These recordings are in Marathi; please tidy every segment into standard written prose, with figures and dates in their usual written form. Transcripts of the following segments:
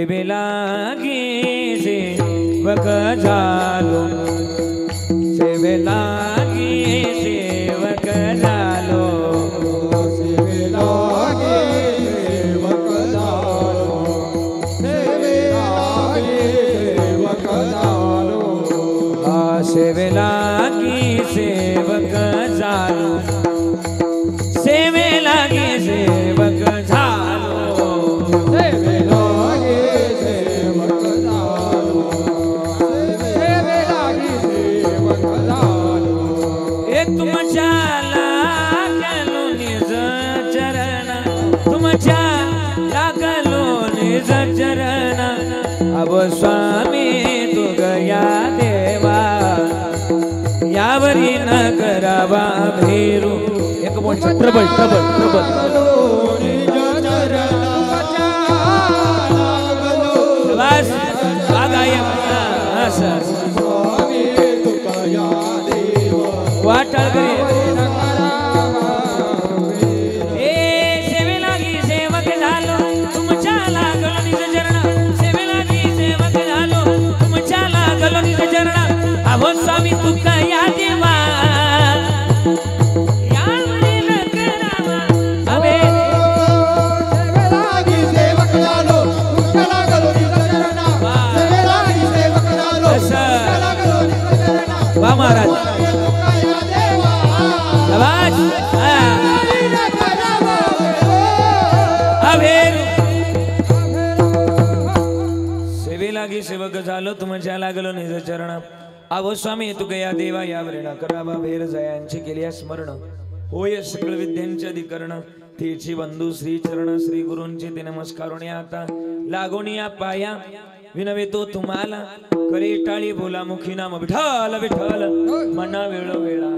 सेवेला गे सेवक झालो सेवेला गे सेवक झालो सेवेला गे सेवक झालो सेवेला गे सेवक झालो सेवेला गे सेवक झालो सेवेला गे सेवक झालो सेवेला गे सेवक झालो सेवेला गे सेवक झालो हे तुमच्या लागलो निज चरण तुमच्या लागलो निज चरण अब स्वामी तू गया देवा यावरी न करावा भेरू एक मोठा प्रबल प्रबल प्रबल बस बागाय वाटळ सेवेला गी सेवक झालो तुमच्या लागलो निज चरण सेवेला गी सेवक झालो तुमच्या लागलो निज चरण अहो स्वामी तू या देवा यावरी न करावा अबे सेवेला गे सेवक झालो तुमच्या लागलो निज चरण सेवेला गे सेवक झालो तुमच्या लागलो निज चरण वा महाराज आवाज सेवेला गे सेवक झालो तुमच्या लागलो निज चरण अहो स्वामी तू गया देवा यावर न करावा भेर जयांची केली स्मरण होय सकळ विद्यांचे अधिकरण तेची बंधू श्री चरण श्री गुरूंचे ते नमस्कारून आता लागून या पाया विनवे तो तुम्हाला करे टाळी बोला मुखी नाम विठ्ठल विठ्ठल मना वेळ वेळा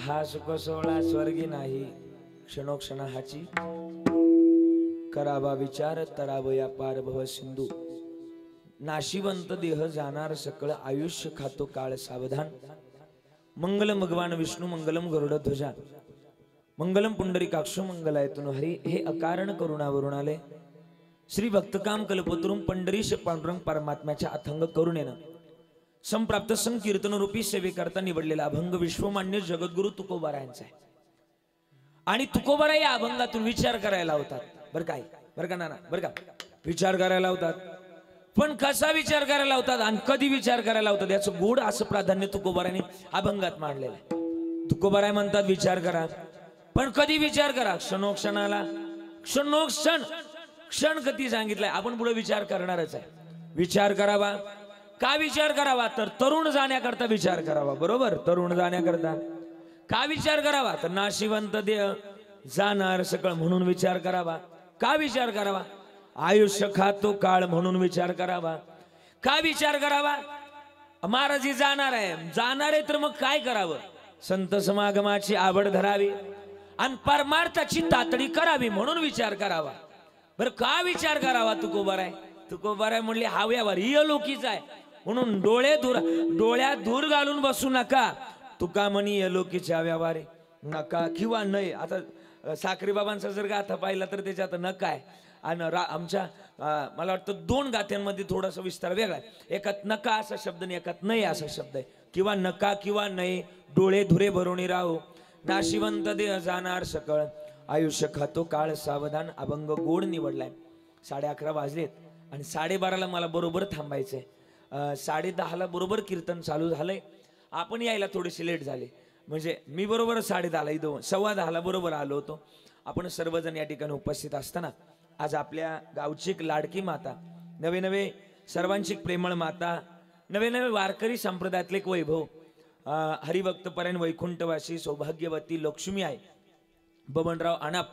हा सुख सोहळा स्वर्गी नाही क्षणोक्षण हाची करावा विचार तराव या पार भव सिंधू नाशिवंत देह जाणार सकळ आयुष्य खातो काळ सावधान मंगलम भगवान विष्णू मंगलम गरुड ध्वजा मंगलम पुंडरीकाक्षो मंगलायतुन हरी हे अकारण करुणावरून आले श्री भक्तकाम कल्पतरुम पंढरीश पांडुरंग परमात्म्याच्या अथंग करुणेनं संप्राप्त संकीर्तन रूपी सेवेकरता निवडलेला अभंग विश्वमान्य जगद्गुरु तुकोबारायांचा आहे आणि तुकोबारा या अभंगातून विचार करायला होतात बरं काय बरं का नाना बरं का विचार करायला होतात पण कसा विचार करायला होतात आणि कधी विचार करायला होतात याचं गोड असं प्राधान्य तुकोबाराने अभंगात मांडलेलं आहे तुकोबाराय म्हणतात विचार करा पण कधी विचार करा क्षणोक्षणाला क्षणोक्षण क्षण कधी सांगितलंय आपण पुढे विचार करणारच आहे विचार करावा का विचार करावा तर तरुण जाण्याकरता विचार करावा बरोबर तरुण जाण्याकरता का विचार करावा तर नाशिवंत देह जाणार सकळ म्हणून विचार करावा का विचार करावा आयुष्य खातो काळ म्हणून विचार करावा का विचार करावा महाराजी जाणार आहे तर मग काय करावं संत समागमाची आवड धरावी आणि परमार्थाची तातडी करावी म्हणून विचार करावा बरं का विचार करावा तुकोबाराय म्हणले हा व्यवहार इहलोकीचा आहे म्हणून डोळ्यात धूर घालून बसू नका तुका म्हणी इहलोकीच्या व्यवहार नका किंवा नाही आता साखरी बाबांचा जर गाथा पाहिला तर त्याच्यात नका आहे आणि आमच्या मला वाटतं दोन गाथ्यांमध्ये थोडासा विस्तार वेगळा आहे एकात नका असा शब्द आणि एकात नाही असा शब्द आहे किंवा नका किंवा नाही डोळे धुरे भरून राहो नाशिवंत देह जाणार सकळ आयुष्य खातो काळ सावधान अभंग गोड निवडलाय 11:30 वाजलेत आणि 12:30ला मला बरोबर थांबायचंय 10:30ला बरोबर कीर्तन चालू झालंय आपण यायला थोडेसे लेट झाले म्हणजे मी बरोबर 10:30ला इथं 10:15ला बरोबर आलो होतो आपण सर्वजण या ठिकाणी उपस्थित असताना आज आपल्या गावची एक लाडकी माता नवे नवे सर्वांची प्रेमळ माता नवे नवे वारकरी संप्रदायातले एक वैभव हरिभक्तपरायण वैकुंठवासी सौभाग्यवती लक्ष्मी आहे बबनराव अनाप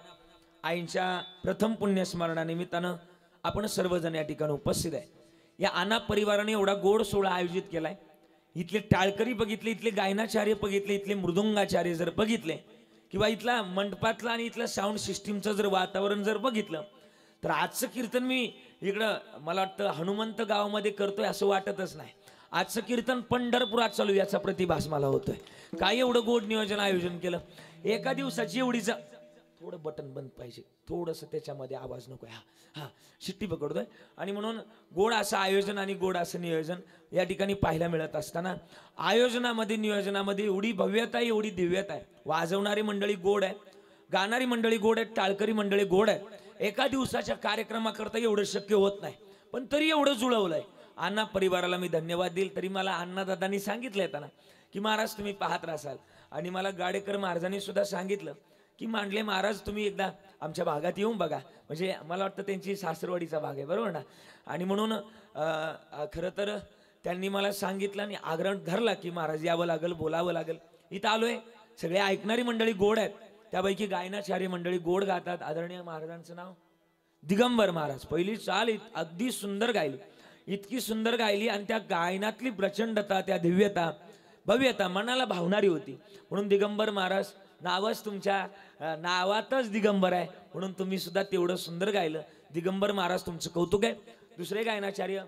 आईंच्या प्रथम पुण्यस्मरणानिमित्तानं आपण सर्वजण या ठिकाणी उपस्थित आहे या अनाप परिवाराने एवढा गोड सोहळा आयोजित केलाय इथले टाळकरी बघितले इथले गायनाचार्य बघितले इथले मृदुंगाचार्य जर बघितले किंवा इथला मंडपातला आणि इथलं साऊंड सिस्टीमचं जर वातावरण जर बघितलं तर आजचं कीर्तन मी इकडं मला वाटतं हनुमंत गावामध्ये करतोय असं वाटतच नाही आजचं कीर्तन पंढरपुरात चालू याचा प्रतिभास मला होतोय काय एवढं गोड नियोजन आयोजन केलं एका दिवसाची एवढीच थोडं बटन बंद पाहिजे, थोडंसं त्याच्यामध्ये आवाज नको. हा हा शिट्टी पकडतोय. आणि म्हणून गोड असं आयोजन आणि गोड असं नियोजन या ठिकाणी पाहायला मिळत असताना आयोजनामध्ये नियोजनामध्ये एवढी भव्यता आहे, एवढी दिव्यता आहे. वाजवणारी मंडळी गोड आहे, गाणारी मंडळी गोड आहे, टाळकरी मंडळी गोड आहे. एका दिवसाच्या कार्यक्रमाकरता एवढं शक्य होत नाही, पण तरी एवढं जुळवलंय. अण्णा परिवाराला मी धन्यवाद देईल. तरी मला अण्णादादांनी सांगितलं येताना की महाराज तुम्ही पाहत राहाल. आणि मला गाडेकर महाराजांनी सुद्धा सांगितलं की मांडले महाराज तुम्ही एकदा आमच्या भागात येऊन बघा. म्हणजे मला वाटतं त्यांची सासरवाडीचा भाग आहे, बरोबर ना. आणि म्हणून खरं तर त्यांनी मला सांगितलं आणि आग्रह धरला की महाराज यावं लागेल, बोलावं लागेल. इथं आलोय. सगळे ऐकणारी मंडळी गोड आहेत, त्यापैकी गायनाचार्य मंडळी गोड गातात. आदरणीय महाराजांचं नाव दिगंबर महाराज. पहिली चाल अगदी सुंदर गायली, इतकी सुंदर गायली आणि त्या गायनातली प्रचंडता, त्या दिव्यता, भव्यता मनाला भावणारी होती. म्हणून दिगंबर महाराज नावच तुमच्या नावातच दिगंबर आहे, म्हणून तुम्ही सुद्धा तेवढं सुंदर गायलं. दिगंबर महाराज तुमचं कौतुक आहे. दुसरे गायनाचार्य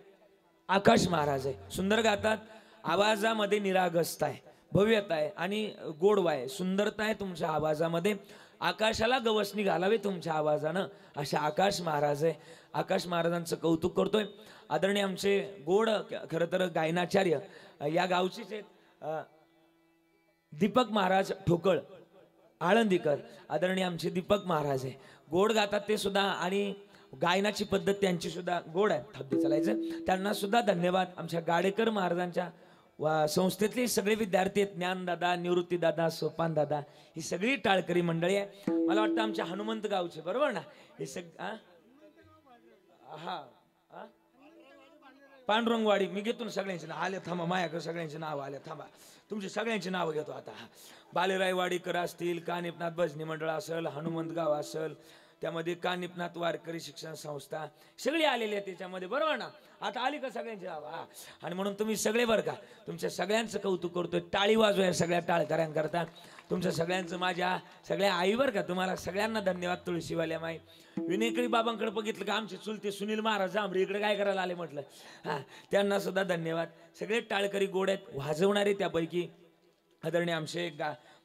आकाश महाराज आहे, सुंदर गातात. आवाजामध्ये निरागसता आहे, भव्यता आहे आणि गोडवा आहे, सुंदरता आहे तुमच्या आवाजामध्ये. आकाशाला गवसणी घालावे तुमच्या आवाजानं, अशा आकाश महाराज आहे. आकाश महाराजांचं कौतुक करतोय. आदरणीय आमचे गोड खरं तर गायनाचार्य या गावचेच आहेत, दीपक महाराज ठोकळ आळंदीकर. आदरणीय आमचे दीपक महाराज आहे, गोड गातात ते सुद्धा आणि गायनाची पद्धत त्यांची सुद्धा गोड आहे. थब्बी चालायचं. त्यांना सुद्धा धन्यवाद. आमच्या गाडेकर महाराजांच्या संस्थेतले सगळे विद्यार्थी आहेत, ज्ञानदादा, निवृत्तीदादा, सोपानदादा, ही सगळी टाळकरी मंडळी आहे. मला वाटतं आमच्या हनुमंत गावचे, बरोबर ना. हे हा पांडुरंगवाडी. मी घेतो सगळ्यांचे नाव आले, थांबा माझ्याकडे सगळ्यांचे नाव आले, थांबा तुमची सगळ्यांची नावं घेतो आता. बालेरायवाडीकर असतील, कानिपनाथ भजनी मंडळ असेल, हनुमंत गाव असेल, त्यामध्ये कानिपनाथ वारकरी शिक्षण संस्था सगळी आलेली आहे त्याच्यामध्ये, बरोबर ना. आता आली का सगळ्यांची नाव. आणि म्हणून तुम्ही सगळे बरं का, तुमच्या सगळ्यांचं कौतुक करतोय. टाळी वाजवाय सगळ्या टाळकऱ्यांकरता, तुमच्या सगळ्यांचं, माझ्या सगळ्या आई बरं का. तुम्हाला सगळ्यांना धन्यवाद. तुळशीवाल्या माई विनेकरी बाबांकडे बघितलं का आमचे चुलते सुनील महाराज जांभरी इकडे काय करायला आले म्हटलं, हा त्यांना सुद्धा धन्यवाद. सगळे टाळकरी गोड आहेत, वाजवणारे. त्यापैकी आदरणीय आमचे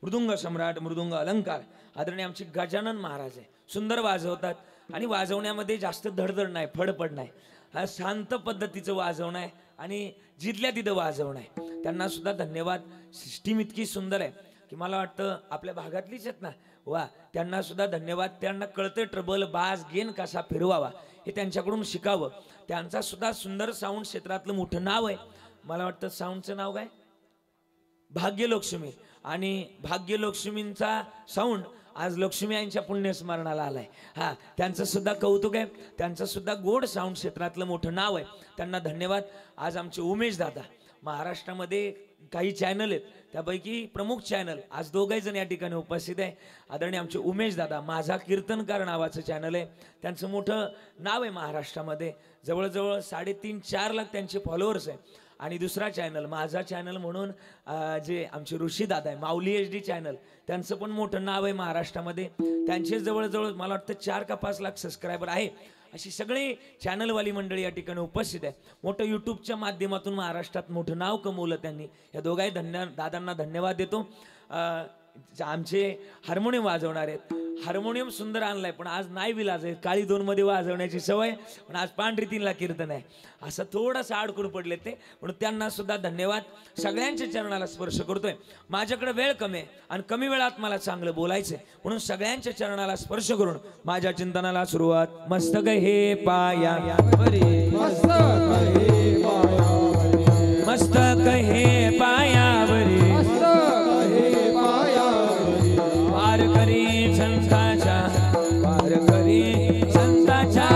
मृदुंग सम्राट, मृदुंग अलंकार आदरणीय आमचे गजानन महाराज आहे, सुंदर वाजवतात. आणि वाजवण्यामध्ये जास्त धडधड नाही, फडफड नाही, हा शांत पद्धतीचं वाजवणं आहे आणि जिथल्या तिथं वाजवणं आहे. त्यांना सुद्धा धन्यवाद. सिस्टीम इतकी सुंदर आहे की मला वाटतं आपल्या भागातलीच आहेत ना, वा त्यांना सुद्धा धन्यवाद. त्यांना कळतं ट्रबल, बास, गेन कसा फिरवावा हे त्यांच्याकडून शिकावं. त्यांचा सुद्धा सुंदर साऊंड क्षेत्रातलं मोठं नाव आहे. मला वाटतं साऊंडचं नाव काय, भाग्यलक्ष्मी. आणि भाग्यलक्ष्मींचा साऊंड आज लक्ष्मी यांच्या पुण्यस्मरणाला आलाय. हा त्यांचं सुद्धा कौतुक आहे. त्यांचं सुद्धा गोड साऊंड क्षेत्रातलं मोठं नाव आहे. त्यांना धन्यवाद. आज आमचे उमेश दादा, महाराष्ट्रामध्ये काही चॅनल आहेत, त्यापैकी प्रमुख चॅनल आज दोघे जण या ठिकाणी उपस्थित आहे. आदरणीय आमचे उमेश दादा, माझा कीर्तनकार नावाचं चॅनल आहे, त्यांचं मोठं नाव आहे महाराष्ट्रामध्ये. जवळजवळ 3.5-4 लाख त्यांचे फॉलोअर्स आहे. आणि दुसरा चॅनल माझा चॅनल म्हणून जे आमचे ऋषी दादा आहे, माऊली HD चॅनल, त्यांचं पण मोठं नाव आहे महाराष्ट्रामध्ये. त्यांचे जवळजवळ मला वाटतं 4 का 5 लाख सबस्क्रायबर आहे. अशी सगळी चॅनलवाली मंडळी या ठिकाणी उपस्थित आहे. मोठं यूट्यूबच्या माध्यमातून महाराष्ट्रात मोठं नाव कमवलं त्यांनी. या दोघाही दादांना धन्यवाद देतो. आमचे हार्मोनियम वाजवणार आहेत, हार्मोनियम सुंदर आणलाय पण आज नाही विलाज आहे, काळी 2 मध्ये वाजवण्याची सवय, पण आज पांढरी 3 ला कीर्तन आहे, असं थोडंसं अडकून पडले ते, म्हणून त्यांना सुद्धा धन्यवाद. सगळ्यांच्या चरणाला स्पर्श करतोय. माझ्याकडे वेळ कमी आहे आणि कमी वेळात मला चांगलं बोलायचंय, म्हणून सगळ्यांच्या चरणाला स्पर्श करून माझ्या चिंतनाला सुरुवात. मस्तक हे पाया वरी, मस्तक हे पायावरी, वारकरी संतांच्या, वारकरी संतांच्या,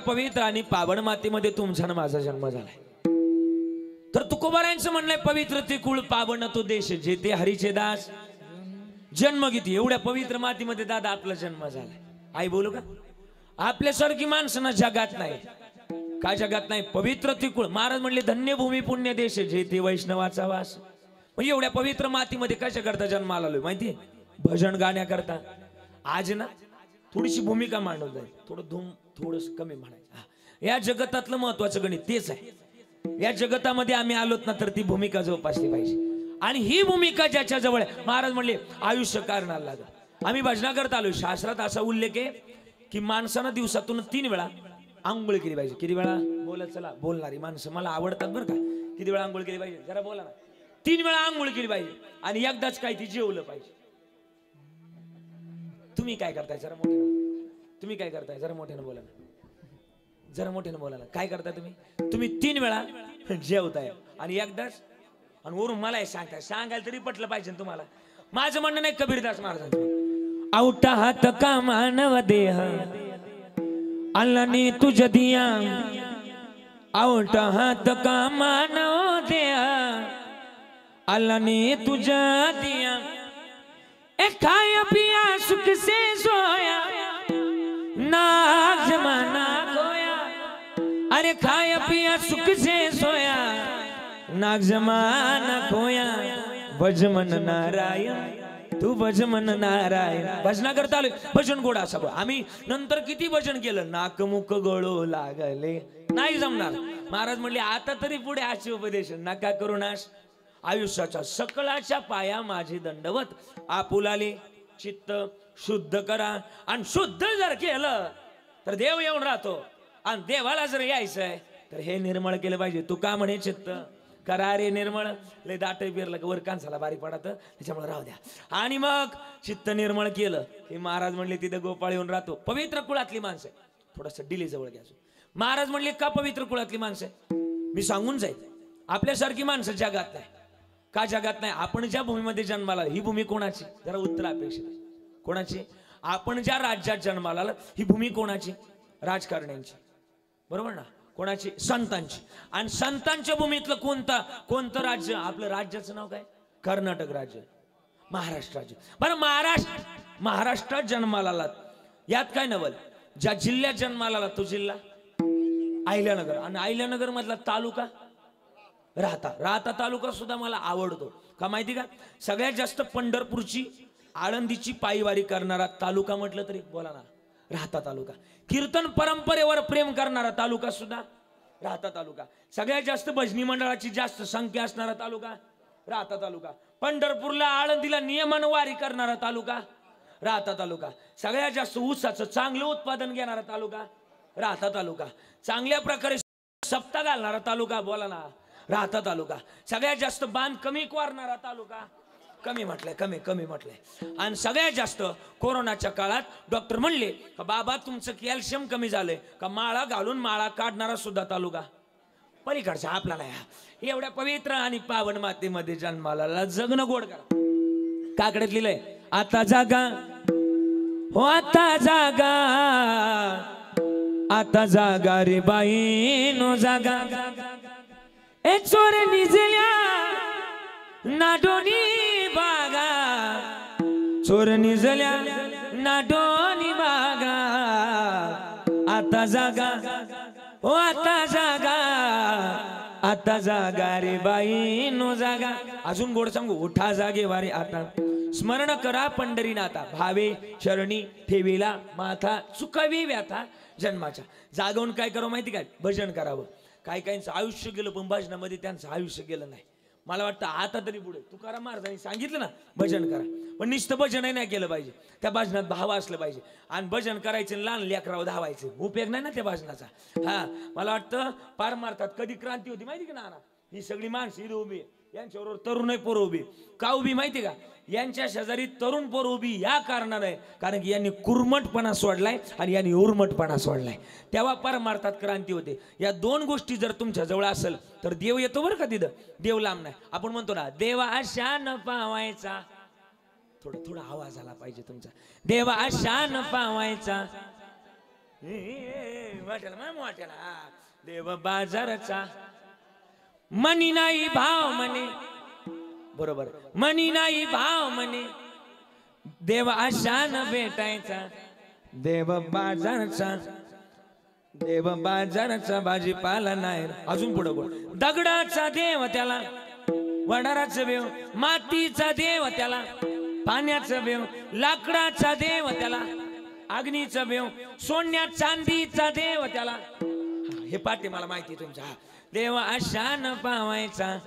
पवित्र आणि पावन मातीमध्ये तुमचा आणि माझा जन्म झालाय. तर तुकोबारायांचं म्हणणं आहे पवित्र ते कुळ पावन तो देश जेथे हरीचे दास जन्म घेते. एवढ्या पवित्र मातीमध्ये दादा आपला जन्म झालाय. आई बोलू का? आपल्यासारखी माणसं ना जगात नाही. का जगात नाही? पवित्र ती कुळ. महाराज म्हणले धन्य भूमी पुण्य देश जेथे वैष्णवाचा वास. म्हणजे एवढ्या पवित्र मातीमध्ये कशा करता जन्माला आलोय माहितीये? भजन गाण्याकरता. आज ना थोडीशी भूमिका मांडव जाईल. थोडस कमी म्हणायचं. या जगतातलं महत्वाचं गणित तेच आहे. या जगतामध्ये आम्ही आलोत ना तर ती भूमिका जोपासली पाहिजे. आणि ही भूमिका ज्याच्या जवळ आहे, महाराज म्हणले आयुष्य कारणाला लागत. आम्ही भजना करता आलोय. शास्त्रात असा उल्लेख आहे की माणसानं दिवसातून 3 वेळा आंघोळ केली पाहिजे. किती वेळा? बोलत चला. बोलणारी माणसं मला आवडतात बरं का. किती वेळा आंघोळ केली पाहिजे? जरा बोला ना. 3 वेळा आंघोळ केली पाहिजे आणि एकदाच काय ती जेवलं पाहिजे. तुम्ही काय करताय? जरा मोठ्यानं. तुम्ही काय करताय? जरा मोठ्यानं बोला ना. जरा मोठ्यानं बोला ना. काय करताय तुम्ही? तुम्ही 3 वेळा जेवताय आणि एकदाच. आणि वरून मला हे सांगताय. सांगायला तरी पटलं पाहिजे तुम्हाला. माझं म्हणणं नाही कबीरदास महाराजांचं. आवटा हात का मानव देह अल्लाने तुझ दिया. आवटा हात का मानव देह अल्लाने तुझ दिया. ए खाया पिया सुख से सोया ना जमाना खोया. अरे खाया पिया सुख से सोया नाग जमाना खोया. भजमन नारायण तू भजमन नारायण. भजना करता आलोय. भजन गोड असा. आम्ही नंतर किती भजन केलं नाक मुख गळू लागले नाही जमणार. महाराज म्हणले आता तरी पुढे आशी उपदेश नका करू नाश. आयुष्याच्या सकळाच्या पाया माझे दंडवत. आपुलाले चित्त शुद्ध करा. आणि शुद्ध जर केलं तर देव येऊन राहतो. आणि देवाला जर यायचंय तर हे निर्मळ केलं पाहिजे. तू का म्हणे चित्त करा रे निर्मळ. लय दाट बिरलं वर कांसाला बारी पडत त्याच्यामुळे राहू द्या. आणि मग चित्त निर्मळ केलं हे महाराज म्हणले तिथे गोपाळ येऊन राहतो. पवित्र कुळातली माणसं. थोडस डिले जवळ घ्यायचं. महाराज म्हणले का पवित्र कुळातली माणसं? मी सांगून जाईल. आपल्यासारखी माणसं जगात नाही. का जगात नाही? आपण ज्या भूमीमध्ये जन्माला ही भूमी कोणाची? जरा उत्तर अपेक्षित. कोणाची? आपण ज्या राज्यात जन्माला ही भूमी कोणाची? राजकारण्यांची. बरोबर ना? कोणाची? संतांची. आणि संतांच्या भूमीतलं कोणतं राज्य? आपलं राज्याचं नाव काय? कर्नाटक राज्य. महाराष्ट्र राज्य. बरं महाराष्ट्रात जन्माला आलात. यात काय नवल? ज्या जिल्ह्यात जन्माला आलात तो जिल्हा अहिल्यानगर. आणि अहिल्यानगर मधला तालुका राहता तालुका सुद्धा मला आवडतो. का माहिती का? सगळ्यात जास्त पंढरपूरची आळंदीची पायीवारी करणारा तालुका म्हटलं तरी बोला ना राहता तालुका. कीर्तन परंपरेवर प्रेम करणारा तालुका सुद्धा राहता तालुका. सगळ्यात जास्त भजनी मंडळाची जास्त संख्या असणारा तालुका राहता तालुका. पंढरपूरला आळंदीला नियमन वारी करणारा तालुका राहता तालुका. सगळ्यात जास्त ऊसाचं चांगलं उत्पादन घेणारा तालुका राहता तालुका. चांगल्या प्रकारे सप्ताह घालणारा तालुका बोला ना राहता तालुका. सगळ्यात जास्त बांध कमी वारणारा तालुका कमी म्हटलंय. आणि सगळ्यात जास्त कोरोनाच्या काळात डॉक्टर म्हणले का बाबा तुमचं कॅल्शियम कमी झालंय का माळा घालून माळा काढणारा सुद्धा तालुका पलीकडचा आपला नाही. एवढ्या पवित्र आणि पावन मातीमध्ये जन्माला जगणं गोड करा. काकड्यात लिहिलंय आता जागा हो आता जागा रे बाई नो जागा. ए चोर निजल्या नाडोनी बागा. चोर निजल्या नाडोनी बागा. आता जागा हो आता जागा रे बाई नो जागा. अजून गोड सांगू उठा जागे वारे आता. स्मरण करा पंढरीनाथा भावे चरणी ठेवीला माथा. चुकावी व्याथा जन्माच्या. जागवून काय करावं माहिती काय? भजन करावं. काही काहींचं आयुष्य गेलं पण भजनामध्ये त्यांचं आयुष्य गेलं नाही. मला वाटतं आता तरी पुढे तुकाराम महाराजांनी सांगितलं ना भजन करा. पण नुसतं भजनही नाही केलं पाहिजे. त्या भजनात भाव असलं पाहिजे. आणि भजन करायचं लहान लेकरावर धावायचं उपयोग नाही ना त्या भजनाचा. हा मला वाटतं पारमार्थात कधी क्रांती होती माहिती का नाना? ही सगळी माणसं इथे उभी यांच्याबरोबर तरुण पोरं उभी. का उभी माहिती का? यांच्या शेजारी तरुण पोरं उभी या कारणाने कारण की यांनी कुरमटपणा सोडलाय आणि यांनी उर्मटपणा सोडलाय. तेव्हा परमार्थात क्रांती होते. या 2 गोष्टी जर तुमच्या जवळ असेल तर देव येतो बरं का तिथं. देव लांब नाही. आपण म्हणतो ना देवा आशान पावायचा. थोडा आवाज आला पाहिजे तुमचा. देवा आशान पावायचा मोठ्याला देव बाजारचा मनी नाही भाव म्हणे, बरोबर मनी नाही भाव म्हणे, देव आशान भेटायचा, देव बाजारचा, देव बाजाराचा भाजीपाला नाही. अजून पुढे बोल. दगडाचा देव त्याला, वडाराचा देव, मातीचा देव त्याला, पाण्याचा देव, लाकडाचा देव त्याला, अग्नीचा देव, सोन्या चांदीचा देव त्याला. हे पाठी मला माहिती तुमचा. देव आशान पावायचा,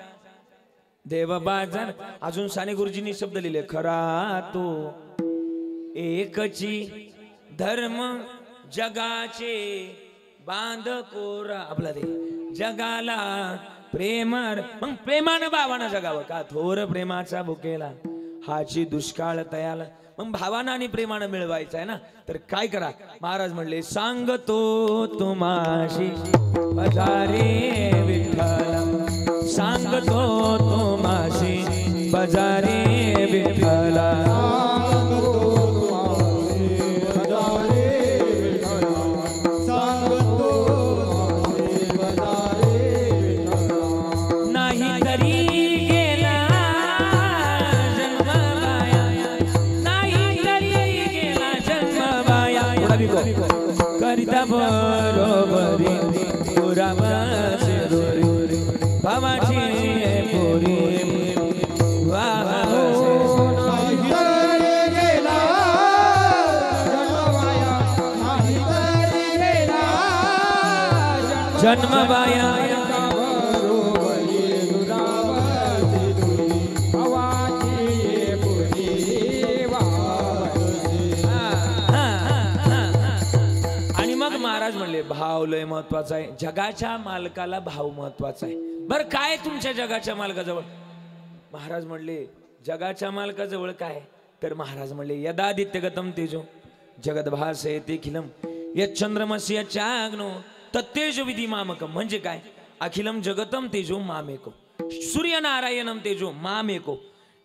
देव बाजार. अजून साने गुरुजींनी शब्द लिहिले. खरा तो एकची धर्म जगाचे बांध कोरा. आपला दे जगाला प्रेमर, मग प्रेमानं भावानं जगावं का. थोर प्रेमाचा बुकेला हाची दुष्काळ तयाला. मग भावानं आणि प्रेमानं मिळवायचं आहे ना, तर काय करा. महाराज म्हणले सांगतो तुम्हाशी बजारे विठ्ठला, सांगतो तुम्हाशी बजारे विठ्ठला, करिता बरोबरी पुरावाचे दोरी भावाची पोरी जन्मबाया महाराज म्हणले भाव लय महत्वाचा आहे. जगाच्या मालकाला भाव महत्वाचा आहे. बर काय तुमच्या जगाच्या मालकाजवळ. महाराज म्हणले जगाच्या मालकाजवळ काय. तर महाराज म्हणले यदादित्यगतम तेजो जगद्भासयते अखिलम यच्चंद्रमसि यच्चाग्नो तत्तेजो विधी मामकम. म्हणजे काय. अखिलम जगतम तेजो मामेको, सूर्यनारायणम तेजो मामेको,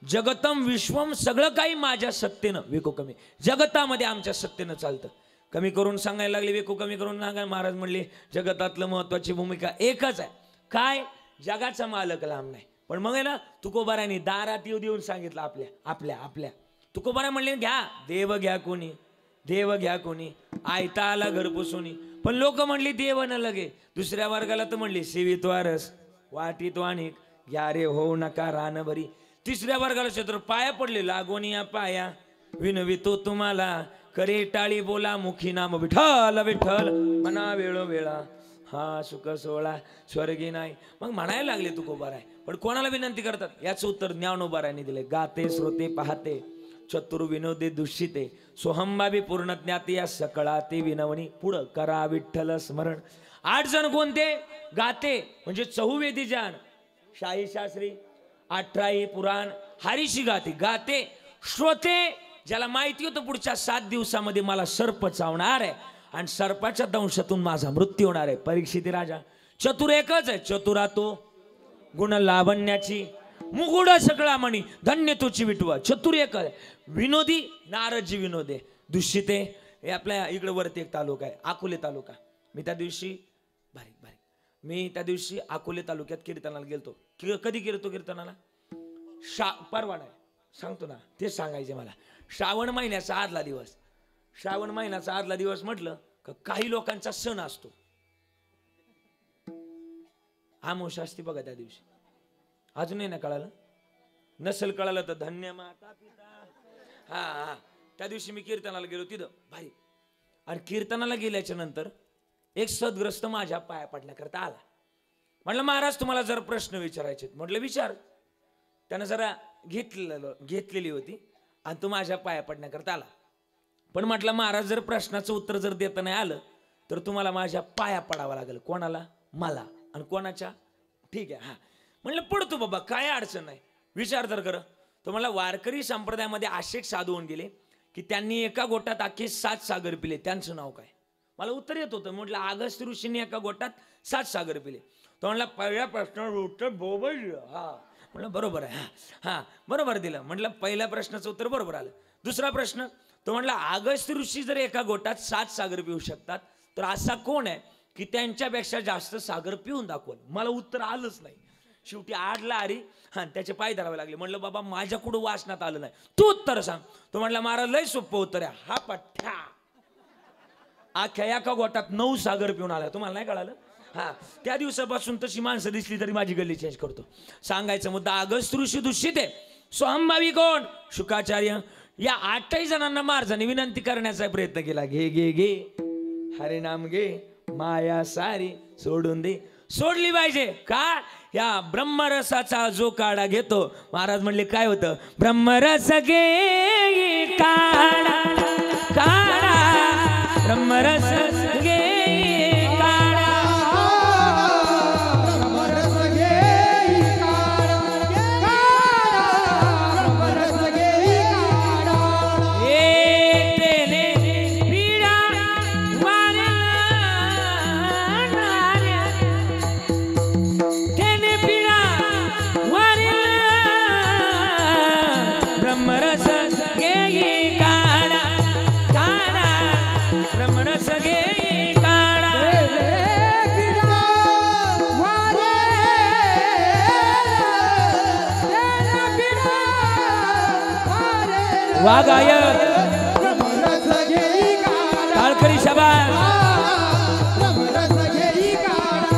जगतम विश्वम, सगळं काही माझ्या सत्तेनं. वेको कमी, जगतामध्ये आमच्या सत्तेनं चालतं. कमी करून सांगायला लागले वेको कमी करून सांगायला. महाराज म्हणले जगतातलं महत्वाची भूमिका एकच आहे. काय. जगाचा मालक लांब नाही. पण मग आहे ना तुकोबारांनी दारात येऊ देऊन सांगितलं आपल्या आपल्या आपल्या. तुकोबारा म्हणले घ्या देव घ्या कोणी, देव घ्या कोणी, आयता आला घर पुसोनी. पण लोक म्हणली देव न लगे. दुसऱ्या वर्गाला तर म्हणली सेवित वारस वाटीत वाणिक, घ्या रे होऊ नका रान भरी. तिसऱ्या वर्गाला क्षेत्र पाया पडले लागोनी या पाया, विनवितो तुम्हाला करे टाळी बोला मुखी नाम विठ्ठल विठ्ठल म्हणा वेळोवेळा हा सुख सोहळा स्वर्गी नाही. मग म्हणायला लागले तुकोबाराय. पण कोणाला विनंती करतात याचं उत्तर ज्ञानोबारायांनी दिले. गाते श्रोते पाहते चतुर विनोदे दुष्टिते सोहंबाबी पूर्ण ज्ञाते या सकळा ते विनवणी पुढं करा विठ्ठल स्मरण. 8 जण कोणते. गाते म्हणजे चहुवेदी जाण, शाही शास्त्री, 18 पुराण, हरीशी गाते. गाते श्रोते ज्याला माहिती होतं पुढच्या 7 दिवसामध्ये मला सर्प चावणार आहे आणि सर्पाच्या दंशातून माझा मृत्यू होणार आहे. परीक्षित राजा. चतुर एकच आहे. चतुरा तो गुण लावण्याची मुगुड सगळा म्हणी धन्य तोची विटवा. चतुर एक आहे. विनोदी नारदजी विनोदे. दुष्टिते हे आपल्या इकडे वरती एक तालुका आहे अकोले तालुका. मी त्या दिवशी अकोले तालुक्यात कीर्तनाला गेलतो. कधी गेलतो कीर्तनाला. परवा नाही सांगतो ना ते सांगायचे मला. श्रावण महिन्याचा आदला दिवस. श्रावण महिन्याचा आदला दिवस म्हटलं का काही लोकांचा सण असतो. आमोशा असते बघा त्या दिवशी. अजूनही ना कळालं. नसेल कळालं तर धन्य माता पिता. हा त्या दिवशी मी कीर्तनाला गेलो तिथं भारी. आणि कीर्तनाला गेल्याच्या नंतर एक सद्ग्रस्त माझ्या पाया पडण्याकरता आला. म्हटलं महाराज तुम्हाला जर प्रश्न विचारायचे. म्हटलं विचार. त्यानं जरा घेतलेली होती आणि तो माझ्या पाया पडण्याकरता आला. पण म्हटलं महाराज जर प्रश्नाचं उत्तर जर देता नाही आलं तर तुम्हाला माझ्या पाया पडावं लागेल. कोणाला. मला. आणि कोणाच्या. ठीक आहे. हा म्हटलं पडतो बाबा काय अडचण नाही. विचार तर कर. तो मला वारकरी संप्रदायामध्ये असे साधू होऊन गेले की त्यांनी एका गोटात अख्खे 7 सागर पिले. त्यांचं नाव काय. मला उत्तर येत होतं. म्हटलं अगस्त्य ऋषींनी एका गोटात 7 सागर पिले. तो म्हणला पहिल्या प्रश्नाचं उत्तर बरोबर. हा म्हटलं बरोबर आहे. हा बरोबर दिलं. म्हटलं पहिल्या प्रश्नाचं उत्तर बरोबर आलं. दुसरा प्रश्न. तो म्हटला अगस्त्य ऋषी जर एका गोटात 7 सागर पिऊ शकतात तर असा कोण आहे की त्यांच्यापेक्षा जास्त सागर पिऊन दाखवल? मला उत्तर आलंच नाही. शेवटी आडला अरे हा त्याचे पाय धरावे लागले. म्हणलं बाबा माझ्याकडून वाचनात आलं नाही, तू उत्तर सांग. तो म्हटला महाराज लय सोपं उत्तर आहे. हा पठ्ठ्या अख्ख्या एका गोटात 9 सागर पिऊन आला. तुम्हाला नाही कळालं? हा, त्या दिवसापासून तशी माणसं दिसली तरी माझी गल्ली चेंज करतो. सांगायचं मुद्दा अगस्त ऋषी दूषित आहे. स्वांभावी कोण? शुकाचार्य. या 8ही जणांना महाराजांनी विनंती करण्याचा प्रयत्न केला. घे घे घे हरे नाम घे, माया सारी सोडून दे. सोडली पाहिजे का? या ब्रह्मरसाचा जो काढा घेतो, महाराज म्हणले काय होतं? ब्रह्मरस घे काढा काढा, ब्रह्मरस घे काढा, ब्रह्मरस घे काढा काढा, ब्रह्मरस घे काढा. तेने पीडा वाऱ्या, तेने पीडा वाऱ्या, ब्रह्मरस घे काढा काढा, ब्रह्मरस घे काढा. वागायक ब्रह्मरस घे काढा, टाळकरी शाबास. ब्रह्मरस घे काढा,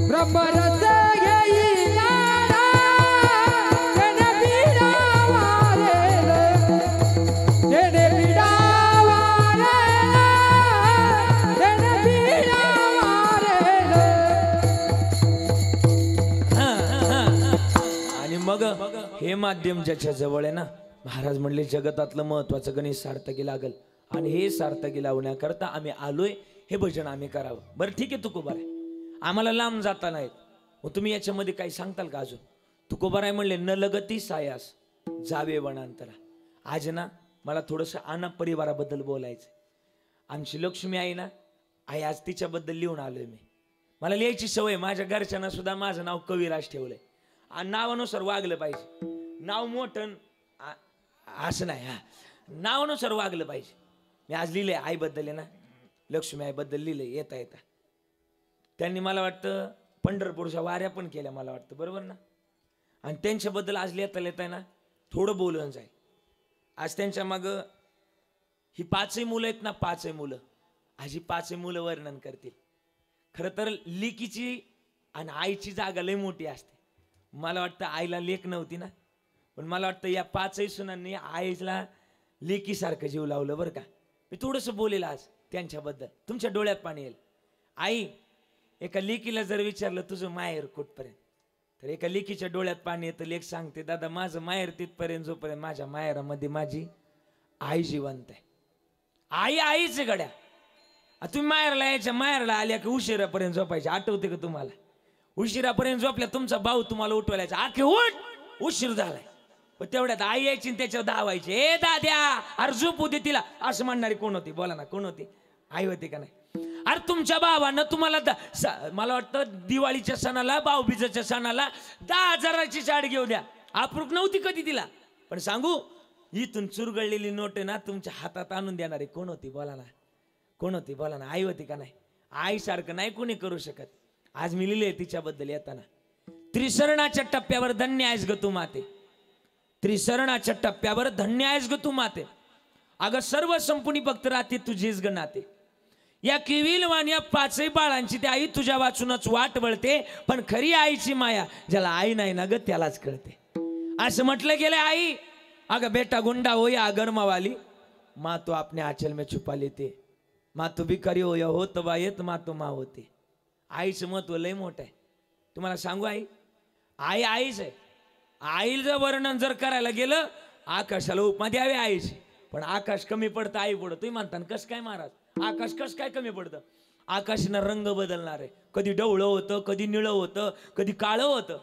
ब्रह्मरस घे काढा. तेने पीडा वारेल, तेने पीडा वारेल, तेने पीडा वारेल. आणि मग हे माध्यम ज्याच्या जवळ आहे ना, महाराज म्हणले जगतातलं महत्वाचं गणित सार्थकी लागल, आणि हे सार्थकी लावण्याकरता आम्ही आलोय. हे भजन आम्ही करावं. बरं ठीक आहे, तुकोबाराय आम्हाला लांब जाता नाहीत, मग तुम्ही याच्यामध्ये काही सांगताल का अजून? तुकोबाराय म्हणले न लगती सायास जावे वनांतरा. आज ना मला थोडंसं आना परिवाराबद्दल बोलायचं. आमची लक्ष्मी आई ना, आई आज तिच्याबद्दल लिहून आलोय मी. मला लिहायची सवय. माझ्या घरच्यांना सुद्धा माझं नाव कविराज ठेवलंय. आणि नावानुसार वागलं पाहिजे. नाव मोठं असं नाही, हा नावानुसार वागलं पाहिजे. मी आज लिहिलंय आईबद्दल आहे ना, लक्ष्मी आईबद्दल लिहिलंय येता येता. त्यांनी मला वाटतं पंढरपूरच्या वाऱ्या पण केल्या मला वाटतं, बरोबर ना? आणि त्यांच्याबद्दल आज लिहिता ना थोडं बोलून जाईल. आज त्यांच्या मागं ही 5ही मुलं आहेत ना, 5ही मुलं. आज ही 5ही मुलं वर्णन करतील. खरं तर लेकीची आणि आईची जागा लय मोठी असते. मला वाटतं आईला लेक नव्हती ना, पण मला वाटतं या 5ही सुनांनी आईला लेकीसारखं जीव लावलं बरं का. मी थोडंसं बोलेल आज त्यांच्याबद्दल, तुमच्या डोळ्यात पाणी येईल. आई, एका लेकीला जर विचारलं तुझं माहेर कुठपर्यंत, तर एका लेकीच्या डोळ्यात पाणी येतं. लेक सांगते दादा माझं माहेर तिथपर्यंत जोपर्यंत माझ्या माहेरामध्ये माझी आई जिवंत आहे. आई आईच गड्या. तुम्ही माहेरला यायच्या, माहेरला आल्या की उशिरापर्यंत झोपायचे. आठवते का तुम्हाला? उशिरापर्यंत झोपल्या तुमचा भाऊ तुम्हाला उठवायचा, आखे उठ उशीर झालाय. पण तेवढ्यात आई यायची आणि त्याच्यावर धावायचे, ए दाद्या अरे झोपू दे तिला, असं म्हणणारी कोण होती? बोला ना, कोण होती? आई होती का नाही? अरे तुमच्या भावानं तुम्हाला मला वाटतं दिवाळीच्या सणाला, भाऊबीजेच्या सणाला 10,000ची साडी घेऊ द्या, अप्रूप नव्हती कधी तिला. पण सांगू, इथून चुरगळलेली नोट ना तुमच्या हातात आणून देणारी कोण होती? बोला ना, कोण होती? बोला ना, आई होती का नाही? आईसारखं नाही कोणी करू शकत. आज मी लिहिले तिच्याबद्दल येताना, त्रिशरणाच्या टप्प्यावर धन्य आहेस ग तू माते. त्रिशरणाच्या टप्प्यावर धन्य आहेस ग तू माते. अगं सर्व संपुनी भक्त राहते तुझीच ग नाते. या किविलवान या 5ही बाळांची ती आई तुझ्या वाचूनच वाट वळते. पण खरी आईची माया ज्याला आई नाही ना ग त्यालाच कळते. असं म्हटलं गेलं आई. अगं बेटा गुंडा हो या गरमावाली, माँ तो अपने आंचल में छुपा लेते, माँ तो भिकारी हो या होत बा येत माँ तो माँ होते. आईचं महत्व लय मोठं आहे. तुम्हाला सांगू आई, आई आईच आहे. आईचं वर्णन जर करायला गेलं, आकाशाला उपमा द्यावी आईची. पण आकाश कमी पडतं आई पुढं. तुम्ही म्हणता कसं काय महाराज, आकाश कसं काय कमी पडतं? आकाशानं रंग बदलणार आहे. कधी डवळं होतं, कधी निळं होतं, कधी काळं होतं.